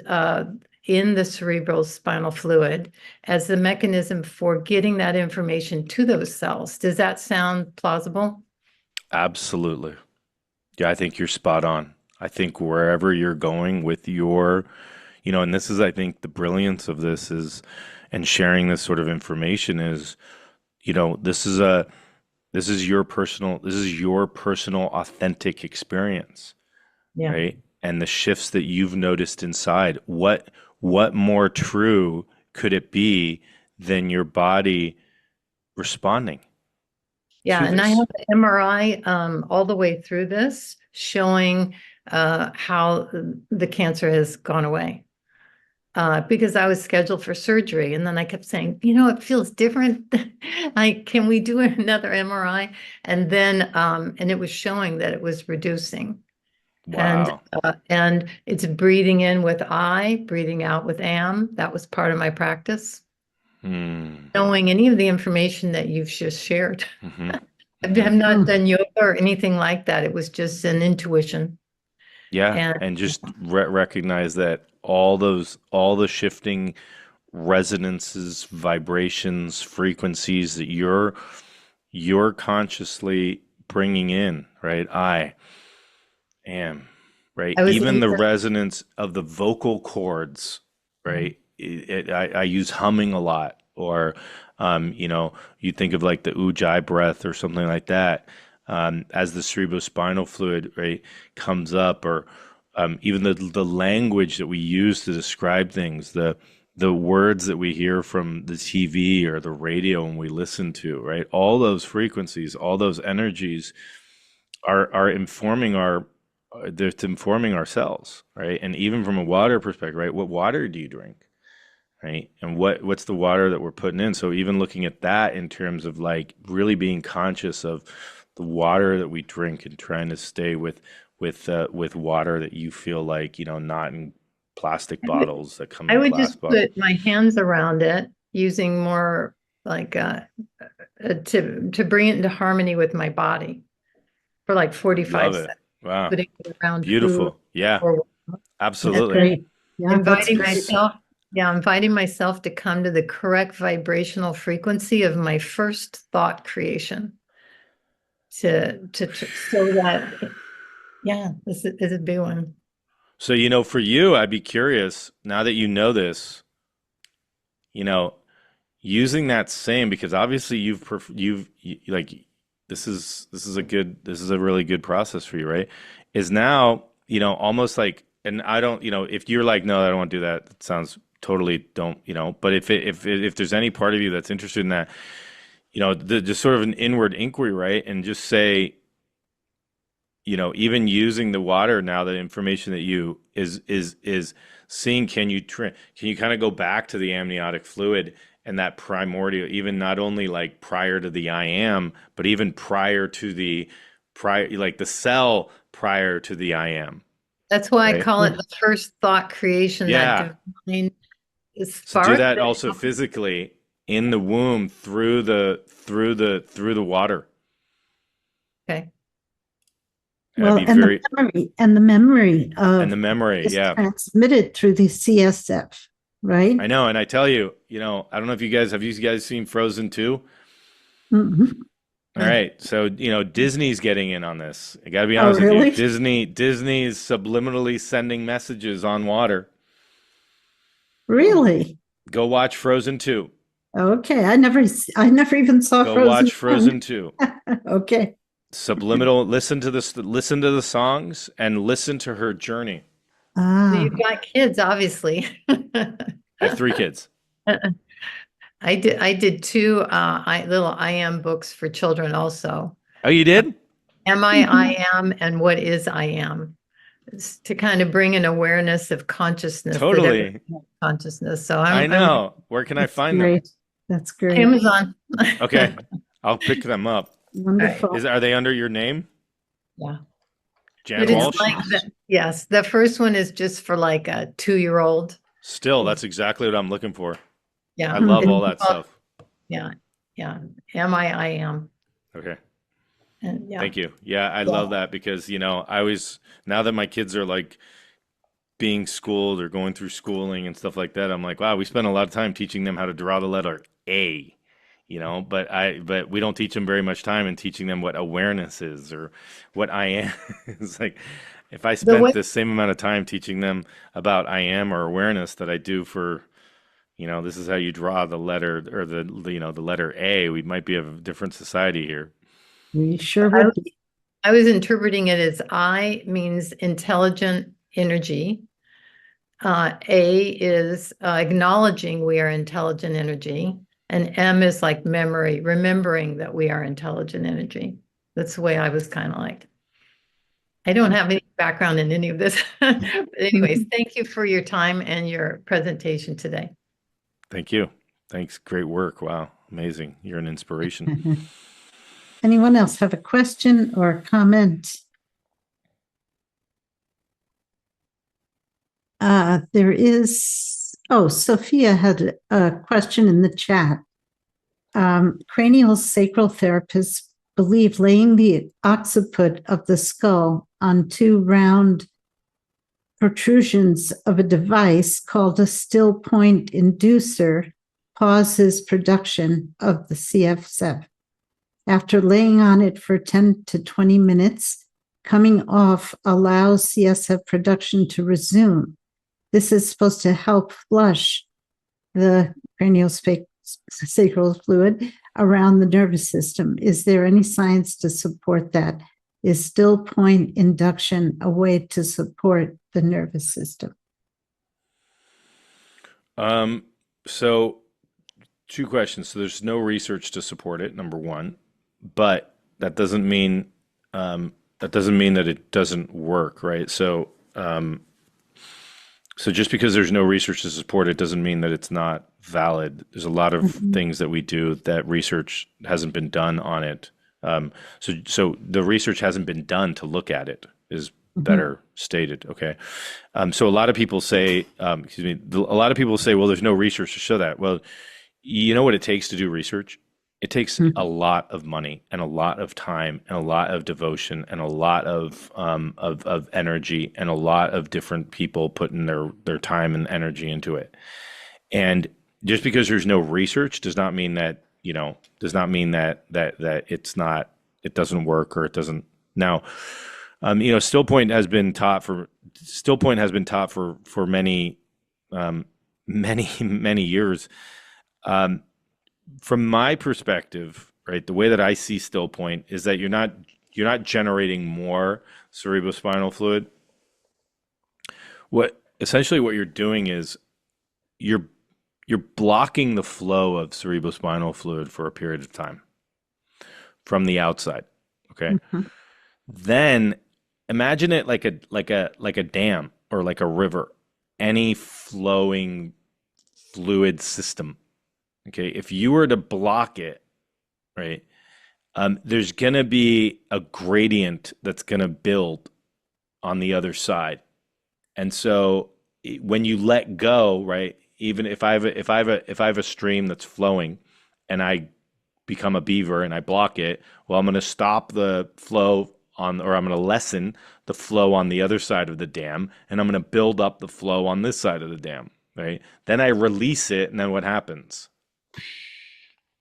in the cerebral spinal fluid as the mechanism for getting that information to those cells. Does that sound plausible? Absolutely. Yeah, I think you're spot on. I think wherever you're going with your, and this is, I think, the brilliance of this is, and sharing this sort of information is, this is your personal authentic experience, Yeah. right? And the shifts that you've noticed inside. What more true could it be than your body responding Yeah, to and I this? have the MRI all the way through this showing how the cancer has gone away. Because I was scheduled for surgery, and then I kept saying, it feels different. Like, can we do another MRI? And then, and it was showing that it was reducing. Wow. And it's breathing in with I, breathing out with am. That was part of my practice. Hmm. Knowing any of the information that you've just shared. Mm-hmm. I've Mm-hmm. not done yoga or anything like that. It was just an intuition. Yeah, And and just recognize that all the shifting resonances, vibrations, frequencies that you're consciously bringing in, right? I am, right? I was Even in the resonance of the vocal cords, right? I use humming a lot, or you think of like the ujjayi breath or something like that, as the cerebrospinal fluid, right, comes up, or even the language that we use to describe things, the words that we hear from the TV or the radio when we listen to, right? All those frequencies, all those energies are informing they're informing ourselves, right? And even from a water perspective, right? What water do you drink, right? And what's the water that we're putting in? So even looking at that in terms of like really being conscious of the water that we drink and trying to stay with water that you feel like, not in plastic bottles that come I in would glass just bottles. put my hands around it using more like to bring it into harmony with my body for like 45 Love it. seconds, Wow. putting it around food Beautiful. Yeah, or That's absolutely. great. Yeah, that's inviting great. myself, inviting myself to come to the correct vibrational frequency of my first thought creation so that, this is a big one. So, for you, I'd be curious now that you know this, you know, using that same, because obviously like this is a really good process for you, right? Is now, almost like, and I don't, if you're like, no, I don't want to do that, it sounds totally don't, but if there's any part of you that's interested in that, just sort of an inward inquiry, right? And just say, even using the water now, the information that you is seeing, can you kind of go back to the amniotic fluid and that primordial, even not only like prior to the I am, but even prior to like the cell prior to the I am, That's why I right? call it the first thought creation, that Yeah. divine So do spark that that also physically in the womb through the water. okay. And I'd Well, be very, and the memory and of the memory, is yeah. transmitted through the CSF, right? I know, and I tell you, I don't know if you guys have you guys seen Frozen 2? Mhm. All right. So, Disney's getting in on this. I got to be Oh, honest with you. really? Disney is subliminally sending messages on water. Really? Go watch Frozen 2. Okay. I never even saw Go Frozen watch Frozen 1. 2. Okay. Subliminal, listen to the songs and listen to her journey. So Ah, you've got kids, obviously. I have 3 kids. I did two little I am books for children also. Oh, you did? Am mhm. I am, and what is I am? It's to kind of bring an awareness of consciousness that everything Totally. has consciousness. So I I'm know. Where can I That's find them? great. That's great. Amazon. Okay. I'll pick them up. All right. Wonderful. Are they under your name? Yeah. Jan But it's Walsh? like yes, the first one is just for like a 2-year-old. Still, that's exactly what I'm looking for. Yeah. I love It's all that called, stuff. yeah. Yeah. I am. Okay. And yeah. Thank you. Yeah, I Yeah. love that because, now that my kids are like being schooled or going through schooling and stuff like that, I'm like, wow, we spend a lot of time teaching them how to draw the letter A, but we don't teach them very much time in teaching them what awareness is or what I am. It's like if I The spent way the same amount of time teaching them about I am or awareness that I do for, this is how you draw the letter or the letter A, we might be a different society here. We sure I, would be. I was interpreting it as I means intelligent energy. A is acknowledging we are intelligent energy, and M is like memory, remembering that we are intelligent energy. That's the way I was kind of like. I don't have any background in any of this. But anyways, thank you for your time and your presentation today. Thank you. Thanks. Great work. Wow. Amazing. You're an inspiration. Anyone else have a question or a comment? Sophia had a question in the chat. Cranial sacral therapists believe laying the occiput of the skull on 2 round protrusions of a device called a still point inducer pauses production of the CSF. After laying on it for 10 to 20 minutes, coming off allows CSF production to resume. This is supposed to help flush the craniosacral fluid around the nervous system. Is there any science to support that? Is still point induction a way to support the nervous system? So 2 questions. So there's no research to support it, number one, but that doesn't mean that it doesn't work, right? So just because there's no research to support it doesn't mean that it's not valid. There's a lot of things that we do that research hasn't been done on it. So the research hasn't been done to look at it is better stated. Okay. So a lot of people say, a lot of people say, well, there's no research to show that. Well, you know what it takes to do research? It takes a lot of money and a lot of time and a lot of devotion and a lot of energy and a lot of different people putting their time and energy into it. And just because there's no research does not mean that it doesn't work or it doesn't. Now, still point has been taught for many many years. From my perspective, right, the way that I see still point is that you're not generating more cerebrospinal fluid. What you're doing is you're blocking the flow of cerebrospinal fluid for a period of time from the outside. Okay. Then imagine it like a dam or like a river, any flowing fluid system. Okay, if you were to block it, right, there's gonna be a gradient that's gonna build on the other side, and so when you let go, right, even if I have a stream that's flowing, and I become a beaver and I block it, well, I'm gonna stop the flow or I'm gonna lessen the flow on the other side of the dam, and I'm gonna build up the flow on this side of the dam, right? Then I release it, and then what happens?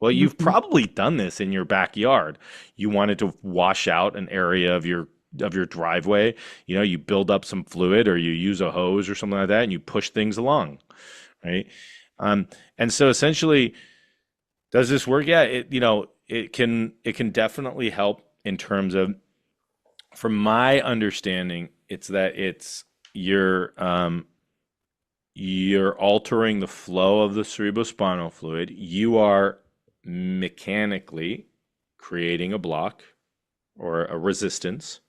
Well, you've Mhm. probably done this in your backyard. You wanted to wash out an area of your driveway. You know, you build up some fluid or you use a hose or something like that and you push things along, right? Um, and so essentially, does this work? Yeah, it can definitely help in terms of, from my understanding, it's that you're altering the flow of the cerebrospinal fluid. You are mechanically creating a block or a resistance,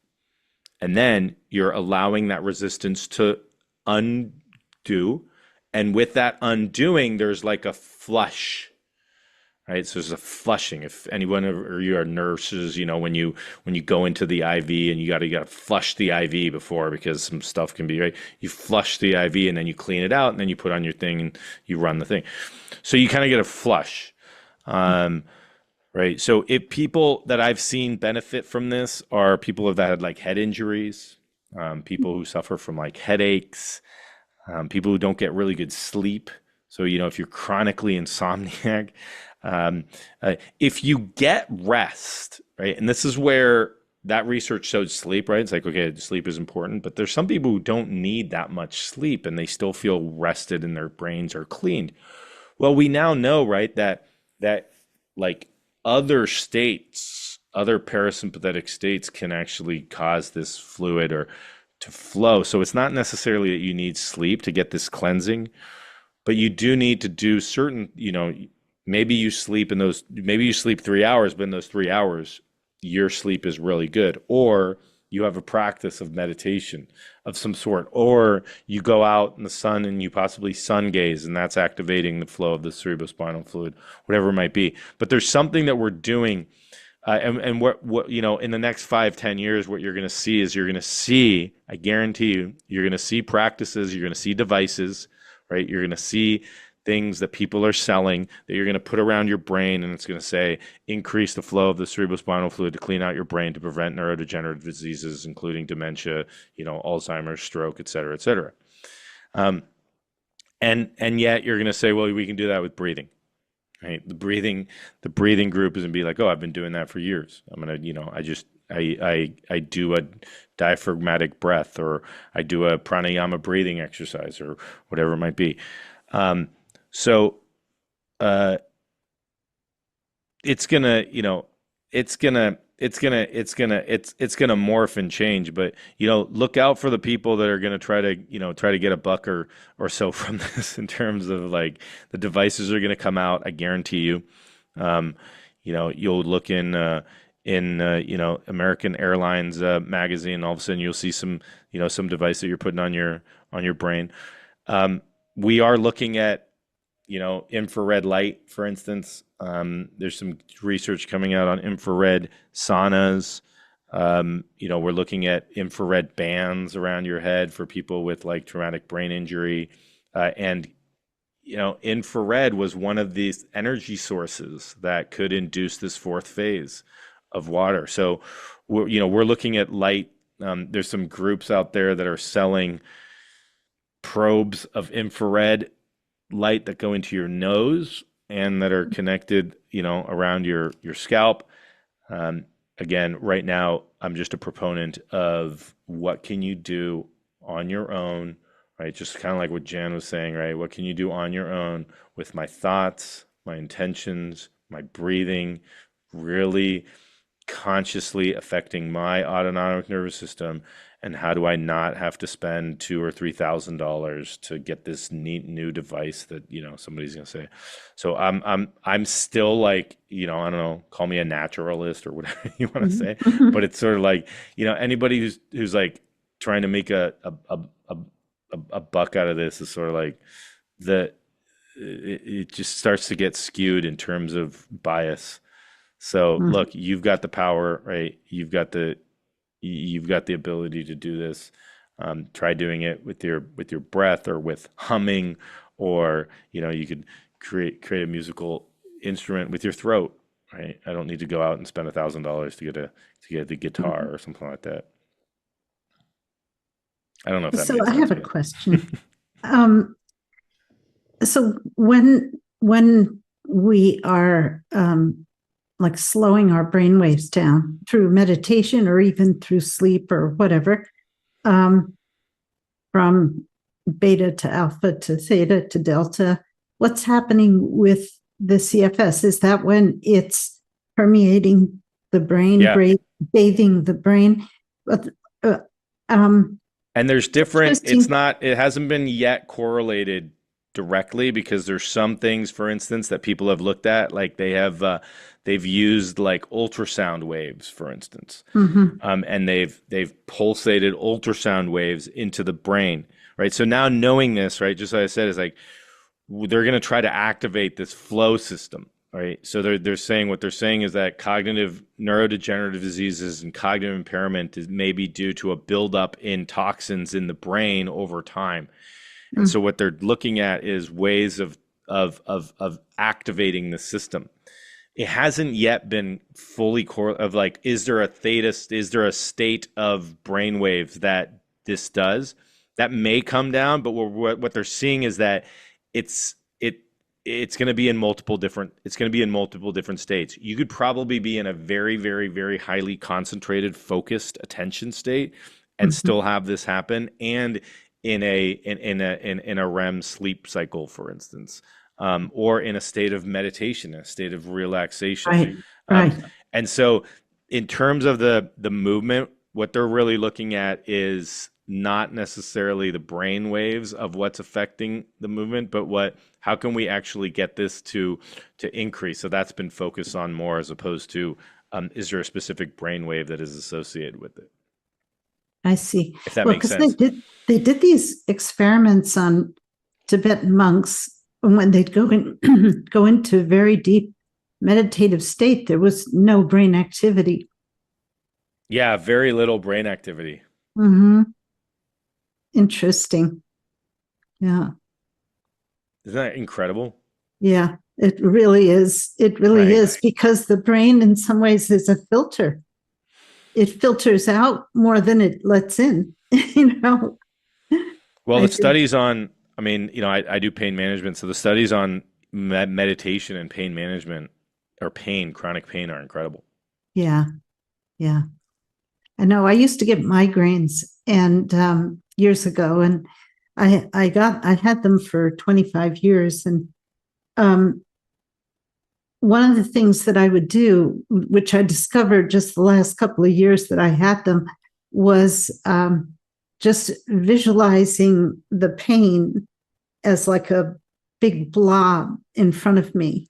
and then you're allowing that resistance to undo. And with that undoing, there's like a flush, right? So there's a flushing. If anyone or you are nurses, you know, when you go into the IV and you got to flush the IV before because some stuff can be, right. You flush the IV and then you clean it out and then you put on your thing and you run the thing. So you kind of get a flush. Um, right. So if people that I've seen benefit from this are people that had like head injuries, people who suffer from like headaches, people who don't get really good sleep. So, you know, if you're chronically insomniac, if you get rest, right? And this is where that research showed sleep, right? It's like, okay, sleep is important, but there's some people who don't need that much sleep and they still feel rested and their brains are cleaned. Well, we now know, right, that like other states, other parasympathetic states can actually cause this fluid or to flow. So it's not necessarily that you need sleep to get this cleansing, but you do need to do certain, you know, maybe you sleep 3 hours, but in those 3 hours, your sleep is really good. Or you have a practice of meditation of some sort, or you go out in the sun and you possibly sun gaze, and that's activating the flow of the cerebrospinal fluid, whatever it might be. But there's something that we're doing, and what you know, in the next 5, 10 years, what you're going to see is I guarantee you, you're going to see practices, you're going to see devices, right? You're going to see things that people are selling that you're going to put around your brain, and it's going to say increase the flow of the cerebrospinal fluid to clean out your brain to prevent neurodegenerative diseases, including dementia, you know, Alzheimer's, stroke, et cetera, et cetera. And yet you're going to say, well, we can do that with breathing. Right. The breathing group is gonna be like, oh, I've been doing that for years. I'm gonna, you know, I do a diaphragmatic breath, or I do a pranayama breathing exercise, or whatever it might be. Um, so uh, it's gonna, you know, it's gonna morph and change. But you know, look out for the people that are gonna try to get a buck or so from this in terms of like the devices are gonna come out. I guarantee you. Um, you know, you'll look in you know, American Airlines magazine. All of a sudden, you'll see some device that you're putting on your brain. Um, we are looking at, you know, infrared light, for instance. There's some research coming out on infrared saunas. You know, we're looking at infrared bands around your head for people with like traumatic brain injury. And, you know, infrared was one of these energy sources that could induce this fourth phase of water. So, we're looking at light. There's some groups out there that are selling probes of infrared light that go into your nose and that are connected, you know, around your scalp. Again, right now, I'm just a proponent of what can you do on your own, right? Just kind of like what Jan was saying, right? What can you do on your own with my thoughts, my intentions, my breathing, really consciously affecting my autonomic nervous system, and how do I not have to spend $2,000 or $3,000 to get this neat new device that, you know, somebody's gonna say. So I'm still like, you know, I don't know, call me a naturalist or whatever you want to say, but it's sort of like, you know, anybody who's like trying to make a buck out of this is sort of like the it just starts to get skewed in terms of bias. So Mhm. look, you've got the power, right? You've got the ability to do this. Try doing it with your breath or with humming, or you know, you could create a musical instrument with your throat, right? I don't need to go out and spend $1,000 to get the guitar or something like that. I don't know if that So made I have sense, a but question. So when we are like slowing our brain waves down through meditation or even through sleep or whatever, from beta to alpha to theta to delta. What's happening with the CFS? Is that when it's permeating the brain, Yeah. bathing the brain? But, And there's different, interesting. it hasn't been yet correlated directly, because there's some things, for instance, that people have looked at, like they've used like ultrasound waves, for instance, Mhm. and they've pulsated ultrasound waves into the brain, right? So now knowing this, right, just like I said, is like they're going to try to activate this flow system, right? So they're saying, what they're saying is that cognitive neurodegenerative diseases and cognitive impairment is maybe due to a buildup in toxins in the brain over time. And so what they're looking at is ways of activating the system. It hasn't yet been fully of like, is there a state of brainwaves that this does? That may come down, but what they're seeing is that it's it it's going to be in multiple different states. You could probably be in a very, very, very highly concentrated, focused attention state and Mhm. still have this happen, and in a REM sleep cycle, for instance, or in a state of meditation, a state of relaxation. Right, Um, right. and so, in terms of the movement, what they're really looking at is not necessarily the brain waves of what's affecting the movement, but how can we actually get this to increase? So that's been focused on more, as opposed to is there a specific brain wave that is associated with it? I see. If that Well, makes because sense. they did these experiments on Tibetan monks, and when they'd go in go into very deep meditative state, there was no brain activity. Yeah, very little brain activity. Mm-hmm. Interesting. Yeah. Isn't that incredible? Yeah. It really is. It really Right. is, because the brain, in some ways, is a filter. It filters out more than it lets in. you know, Well, I the think. studies on, I mean, I do pain management, so the studies on meditation and pain management, or chronic pain, are incredible. Yeah. Yeah. I know. I used to get migraines, and years ago, and I had them for 25 years, and um, one of the things that I would do, which I discovered just the last couple of years that I had them, was just visualizing the pain as like a big blob in front of me,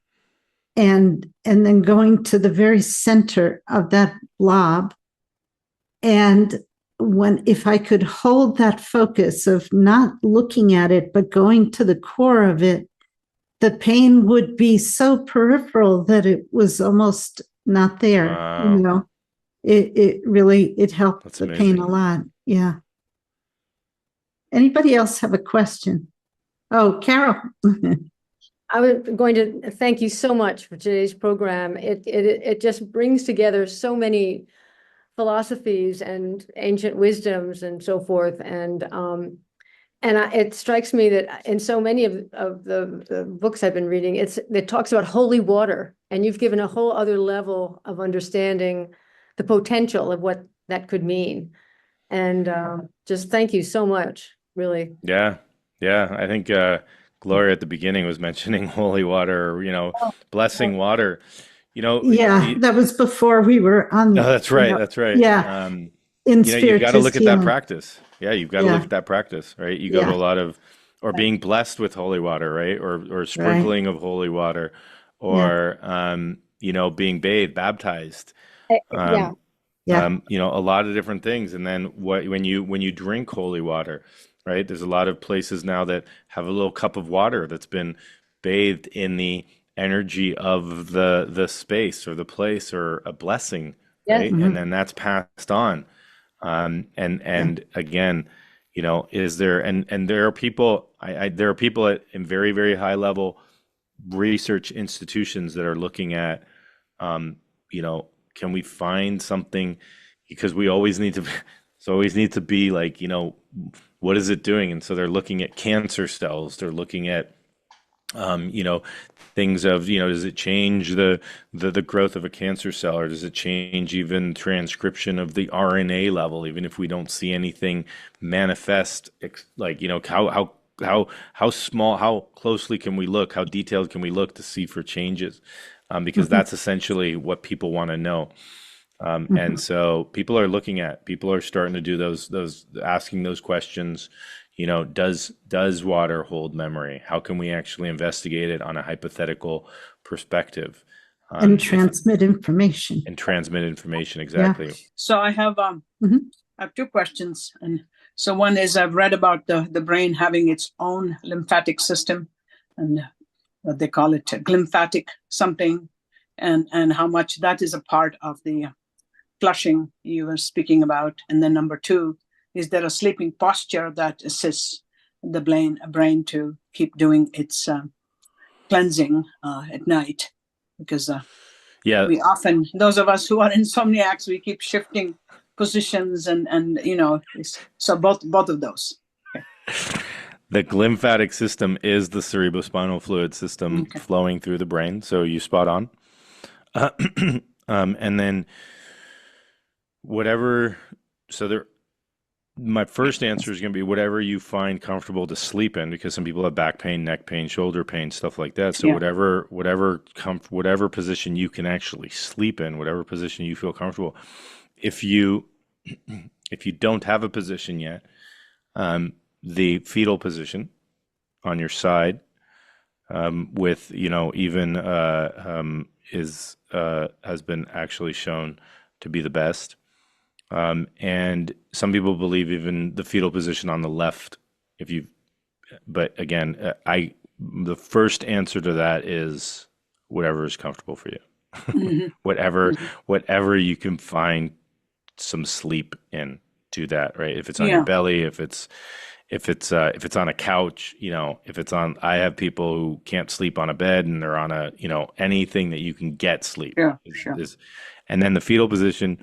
and then going to the very center of that blob. And when, if I could hold that focus of not looking at it, but going to the core of it, the pain would be so peripheral that it was almost not there. Wow, It really, it helped that's the pain amazing. a lot. Yeah. Anybody else have a question? Oh, Carol. I was going to thank you so much for today's program. It just brings together so many philosophies and ancient wisdoms and so forth. It strikes me that in so many of the books I've been reading, it talks about holy water, and you've given a whole other level of understanding the potential of what that could mean. And just thank you so much, really. Yeah, yeah. I think Gloria at the beginning was mentioning holy water, or, blessing water. You know, Yeah, that was before we were no, on, that's right. That's right. yeah, in You've got to look spiritist at that healing. practice. Yeah, you've got to look Yeah, at that practice, right? You go to yeah, a lot of, or being blessed with holy water, right? Or right. sprinkling of holy water, Yeah, or being baptized. Yeah. Um, yeah, a lot of different things. And then when you drink holy water, right? There's a lot of places now that have a little cup of water that's been bathed in the energy of the space or the place, or a blessing, Yes. right? And mhm, then that's passed on. yeah, And again, is there, and there are people, there are people in very, very high level research institutions that are looking at, um, can we find something? Because we always need to, so always need to be like, what is it doing? And so they're looking at cancer cells, they're looking at You know, things of, you know, does it change the growth of a cancer cell, or does it change even transcription of the RNA level, even if we don't see anything manifest, like, you know, how small, how closely can we look, how detailed can we look to see for changes? Because Mhm. that's essentially what people want to know. And Mhm. so people are starting to do those asking those questions. You know, does water hold memory? How can we actually investigate it on a hypothetical perspective? And If transmit information. and transmit information Yeah. exactly. So Mhm. I have two questions. And so one is, I've read about the brain having its own lymphatic system, and what they call it glymphatic something, and how much that is a part of the flushing you were speaking about. And then number two, is there a sleeping posture that assists the brain to keep doing its cleansing at night? Because Yeah, we often, those of us who are insomniacs, we keep shifting positions, and you know, so both of those. the glymphatic system is the cerebrospinal fluid system Okay. flowing through the brain. So you spot on. And then whatever, so there, my first answer is going to be whatever you find comfortable to sleep in, because some people have back pain, neck pain, shoulder pain, stuff like that. So Yeah. whatever position you can actually sleep in, whatever position you feel comfortable. If you if you don't have a position yet, the fetal position on your side, with, you know, even is has been actually shown to be the best. And some people believe even the fetal position on the left, if you, but again, the first answer to that is whatever is comfortable for you. Mhm. Whatever, Mhm. whatever you can find some sleep in, do that, right? If it's on your Yeah. belly, if it's on a couch, you know, if it's on, I have people who can't sleep on a bed and they're on a, you know, anything that you can get sleep Sure. Sure. and then the fetal position,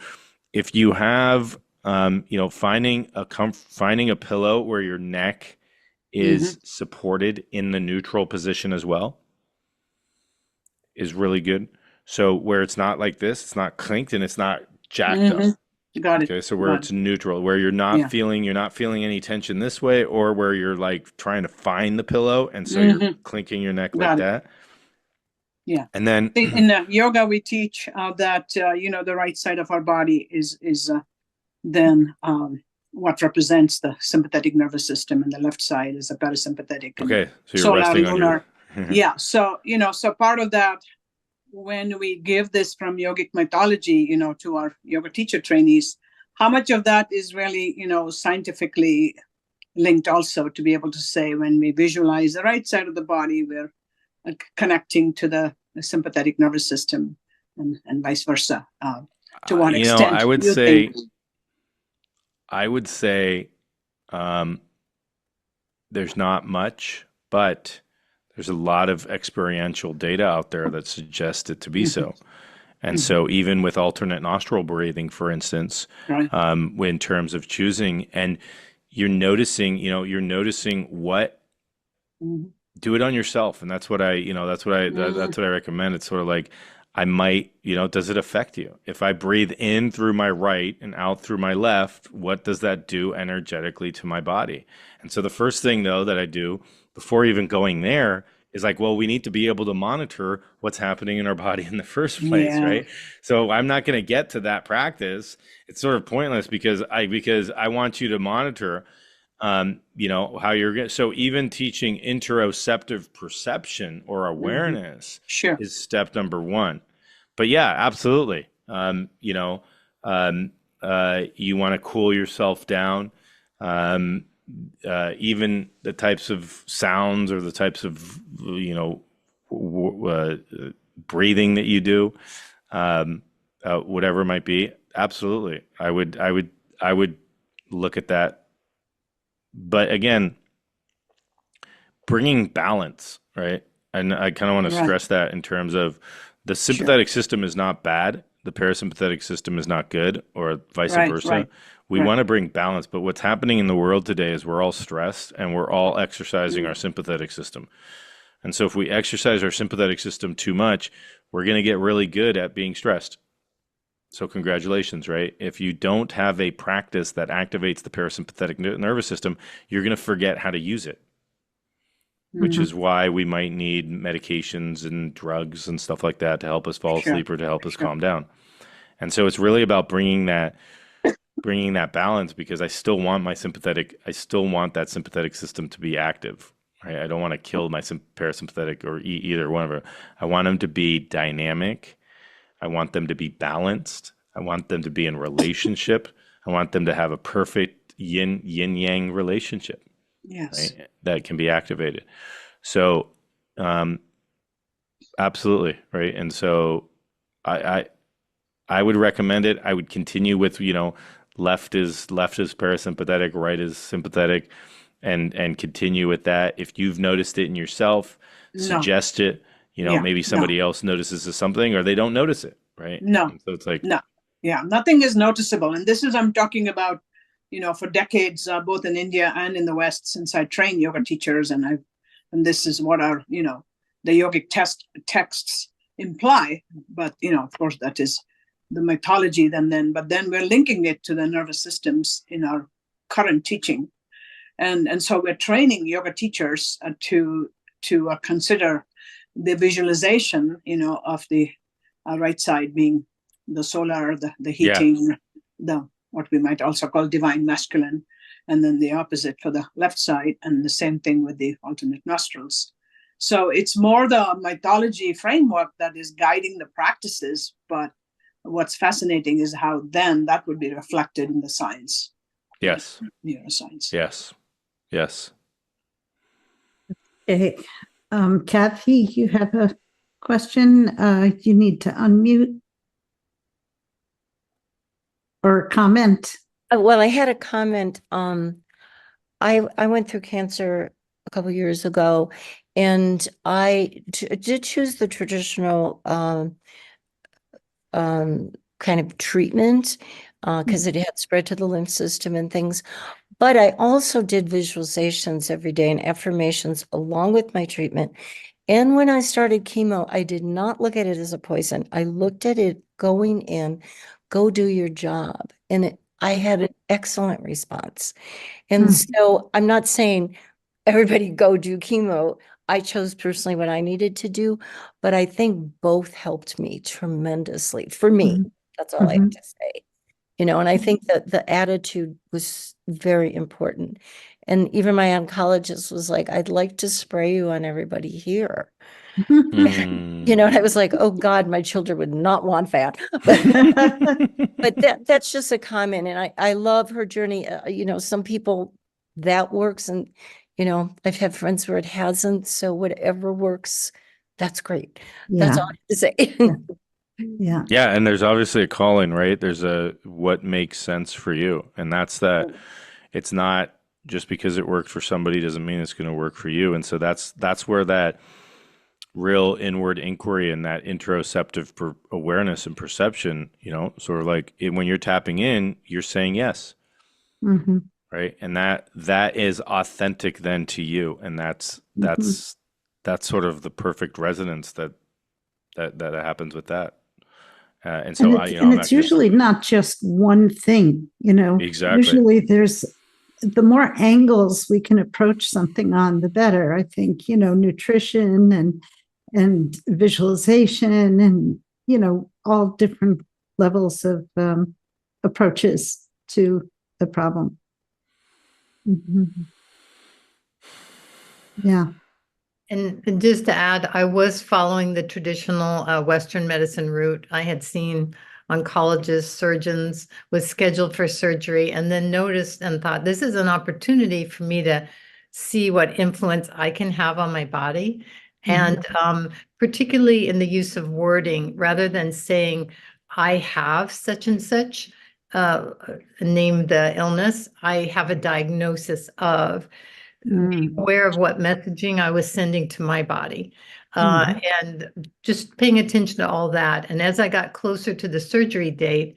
if you have, you know, finding a pillow where your neck Hmm. is supported in the neutral position as well is really good. So where it's not like this, it's not clinked and it's not jacked up. Hmm. Got it. Okay, so where Got it's it. neutral, where Yeah. you're not feeling any tension this way, or where you're like trying to find the pillow, and so you're Hmm. clinking your neck like Got it. that. Yeah. And then, In yoga, we teach that you know, the right side of our body is then what represents the sympathetic nervous system, and the left side is the parasympathetic and okay, so you're solar resting on your. lunar. Yeah. So you know, so part of that, when we give this from yogic mythology, you know, to our yoga teacher trainees, how much of that is really, you know, scientifically linked also, to be able to say, when we visualize the right side of the body, we're connecting to the sympathetic nervous system, and vice versa. To what You know, extent you think? I would say, um, there's not much, but there's a lot of experiential data out there that suggests it to be Mhm. so. And Mhm. so, even with alternate nostril breathing, for instance, Right. in terms of choosing, and you're noticing what, Mhm. do it on yourself. And that's what Mhm. that's what I recommend. It's sort of like, I might, you know, does it affect you? If I breathe in through my right and out through my left, what does that do energetically to my body? And so the first thing though that I do before even going there is like, well, we need to be able to monitor what's happening in our body in the first place, Yeah. right? So I'm not going to get to that practice. It's sort of pointless because I want you to monitor, you know, how you're going. So even teaching interoceptive perception or Mhm. awareness Sure. is step number one. But yeah, absolutely. You know, you want to cool yourself down. Um, Even the types of sounds or the types of, you know, breathing that you do, whatever it might be. Absolutely, I would look at that. But again, bringing balance, right? And I kind of want to Right. stress that in terms of the Sure. sympathetic system is not bad, the parasympathetic system is not good, or vice Right. versa. Right. We Right. want to bring balance, but what's happening in the world today is we're all stressed and we're all exercising Mm. our sympathetic system, And so if we exercise our sympathetic system too much, we're going to get really good at being stressed. So congratulations, right? If you don't have a practice that activates the parasympathetic nervous system, you're going to forget how to use it, which Mhm. is why we might need medications and drugs and stuff like that to help us fall Sure. asleep or to help us Sure. calm down. And so it's really about bringing that balance, because I still want that sympathetic system to be active, right? I don't want to kill my parasympathetic or either one of them. I want them to be dynamic. I want them to be balanced. I want them to be in relationship. I want them to have a perfect yin yang relationship, Yes. right? That can be activated. So, absolutely, right? And so, I would recommend it. I would continue with, left is parasympathetic, right is sympathetic, and continue with that. If you've noticed it in yourself, No. suggest it. Yeah. Maybe somebody else notices something, or they don't notice it, right? No. And so it's like, No. Yeah. Nothing is noticeable. And this is, I'm talking about, for decades, both in India and in the West, since I train yoga teachers, and this is what our, the yogic texts imply. But, of course, that is the mythology but then we're linking it to the nervous systems in our current teaching. And so we're training yoga teachers to consider the visualization, of the right side being the solar, the heating, the what we might also call divine masculine, and then the opposite for the left side, and the same thing with the alternate nostrils. So it's more the mythology framework that is guiding the practices, but what's fascinating is how then that would be reflected in the science. yes, Neuroscience. yes. Okay. Kathy, you have a question. You need to unmute or comment. Well, I had a comment. I went through cancer a couple years ago, and I did choose the traditional kind of treatment because it had spread to the lymph system and things. But I also did visualizations every day and affirmations along with my treatment. And when I started chemo, I did not look at it as a poison. I looked at it going in, go do your job. And I had an excellent response. And so I'm not saying everybody go do chemo. I chose personally what I needed to do, but I think both helped me tremendously. For me, that's all I have to say. And I think that the attitude was very important. And even my oncologist was like, I'd like to spray you on everybody here. And I was like, oh God, my children would not want that. But that's just a comment. And I love her journey. Some people that works, and I've had friends where it hasn't. So whatever works, that's great. That's all I have to say. Yeah. Yeah, and there's obviously a calling, right? There's what makes sense for you. And that's that it's not just because it worked for somebody doesn't mean it's going to work for you. And so that's where that real inward inquiry and that interoceptive awareness and perception, sort of like when you're tapping in, you're saying yes. Right. And that is authentic then to you. And that's sort of the perfect resonance that happens with that. And so it's usually not just one thing, Exactly. Usually there's the more angles we can approach something on, the better. I think, nutrition and visualization and, all different levels of approaches to the problem. Yeah. And just to add, I was following the traditional Western medicine route. I had seen oncologists, surgeons, was scheduled for surgery, and then noticed and thought, this is an opportunity for me to see what influence I can have on my body. And particularly in the use of wording, rather than saying, I have such and such, name the illness, I have a diagnosis of, being aware of what messaging I was sending to my body, and just paying attention to all that. And as I got closer to the surgery date,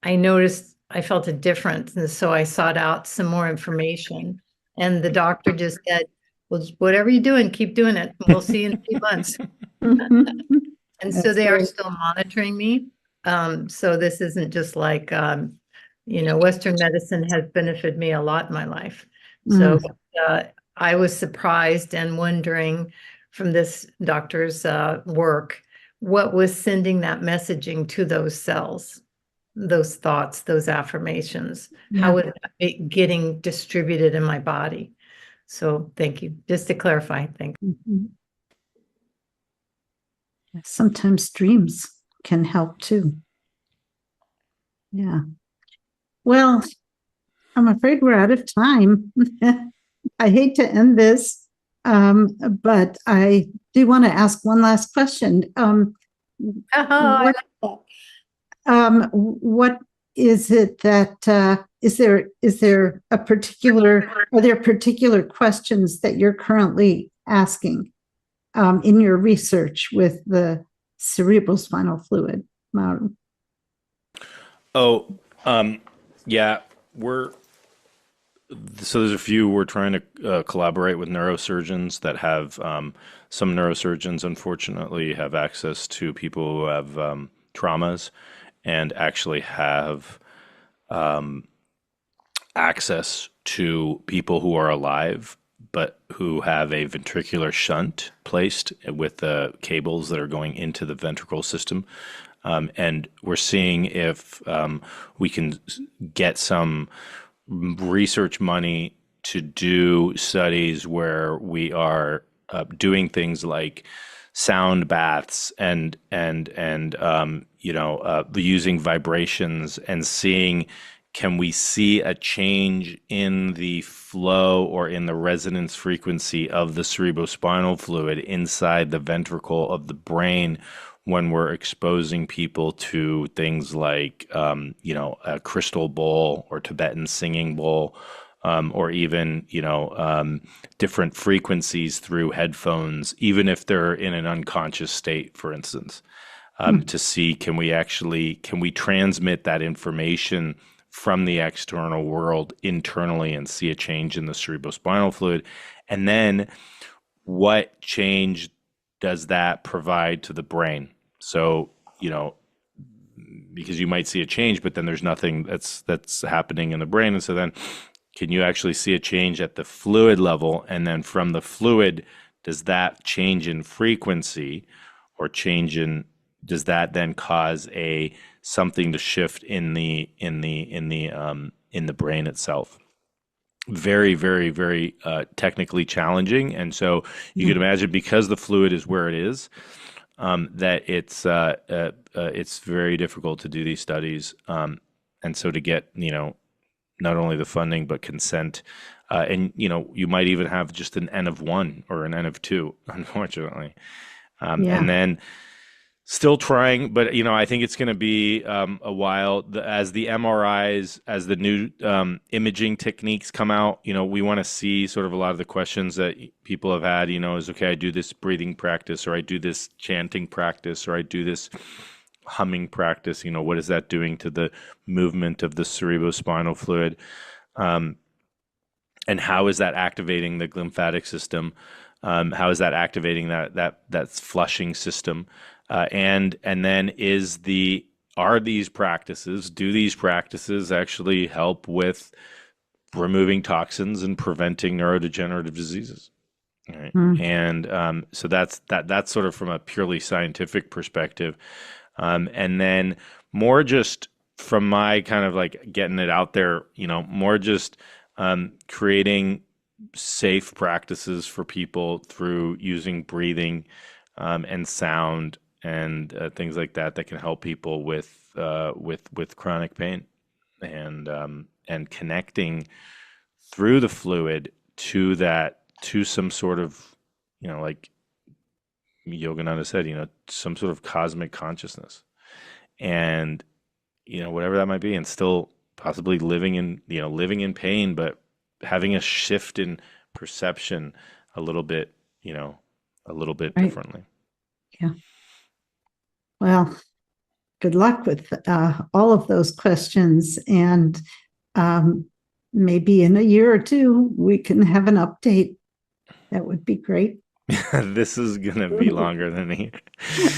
I noticed I felt a difference. And so I sought out some more information. And the doctor just said, well, whatever you're doing, keep doing it. We'll see you in 3 months. And so That's they are great. still monitoring me. So this isn't just like, Western medicine has benefited me a lot in my life. So I was surprised and wondering from this doctor's work, what was sending that messaging to those cells, those thoughts, those affirmations, how was it getting distributed in my body? So thank you. Just to clarify, thank you. Mhm. Sometimes dreams can help too. Yeah. Well, I'm afraid we're out of time. I hate to end this, but I do want to ask one last question. What is it that is there a particular, are there particular questions that you're currently asking in your research with the cerebrospinal fluid, Mauro? Yeah, so there's a few, we're trying to collaborate with neurosurgeons that have, some neurosurgeons unfortunately have access to people who have traumas and actually have access to people who are alive but who have a ventricular shunt placed with the cables that are going into the ventricle system. And we're seeing if we can get some research money to do studies where we are doing things like sound baths and using vibrations and seeing, can we see a change in the flow or in the resonance frequency of the cerebrospinal fluid inside the ventricle of the brain when we're exposing people to things like, a crystal bowl or Tibetan singing bowl, or even, different frequencies through headphones, even if they're in an unconscious state, for instance, to see, can we transmit that information from the external world internally and see a change in the cerebrospinal fluid? And then what change does that provide to the brain? So, because you might see a change, but then there's nothing that's happening in the brain. And so then can you actually see a change at the fluid level? And then from the fluid, does that change in frequency or does that then cause something to shift in the brain itself? Very, very, very technically challenging. And so you can imagine, because the fluid is where it is, that it's very difficult to do these studies. And so to get, not only the funding, but consent, and, you might even have just an N of 1 or an N of 2, unfortunately. And then still trying, but, I think it's going to be a while as the MRIs, as the new imaging techniques come out. We want to see sort of a lot of the questions that people have had, is, okay, I do this breathing practice, or I do this chanting practice, or I do this humming practice. What is that doing to the movement of the cerebrospinal fluid? And how is that activating the lymphatic system? How is that activating that flushing system? And then do these practices actually help with removing toxins and preventing neurodegenerative diseases? Right. And so that's sort of from a purely scientific perspective. And then more just from my kind of like getting it out there, more just creating safe practices for people through using breathing and sound and things like that can help people with chronic pain, and connecting through the fluid to some sort of, like Yogananda said, some sort of cosmic consciousness, and whatever that might be, and still possibly living in pain, but having a shift in perception a little bit Right. differently. Yeah. Well, good luck with all of those questions. And maybe in a year or two, we can have an update That would be great. This is gonna be longer than a year.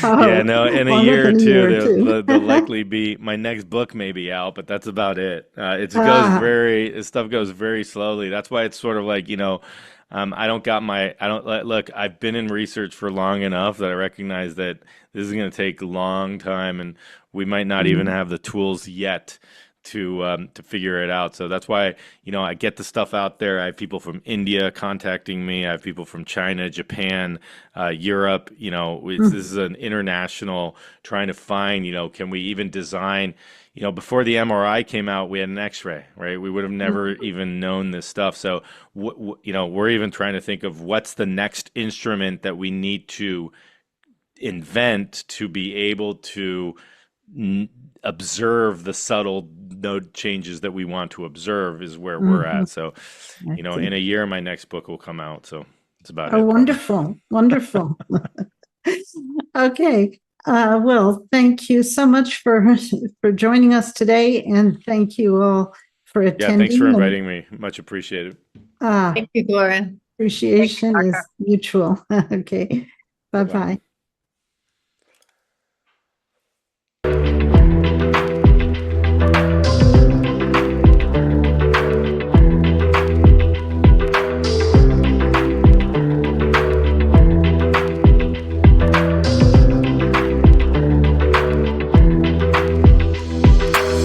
Oh, Yeah, no, in a longer year or than a two, year or two. there'll likely be my next book may be out, but that's about it. It goes Ah, this stuff goes very slowly. That's why it's sort of like, I don't got my, I don't look, I've been in research for long enough that I recognize that this is going to take a long time, and we might not even have the tools yet to figure it out. So that's why, I get the stuff out there. I have people from India contacting me. I have people from China, Japan, Europe. This is an international trying to find, can we even design, before the MRI came out, we had an X-ray, right? We would have never even known this stuff. So, we're even trying to think of what's the next instrument that we need to invent to be able to observe the subtle node changes that we want to observe is where we're at. So, I see. in a year, my next book will come out. So it's about Oh, it. wonderful, wonderful. Okay. Well, thank you so much for joining us today, and thank you all for Yeah, attending. thanks for and, inviting me. Much appreciated. Thank you, Gloria. appreciation is mutual. Okay. Bye-bye. Bye-bye.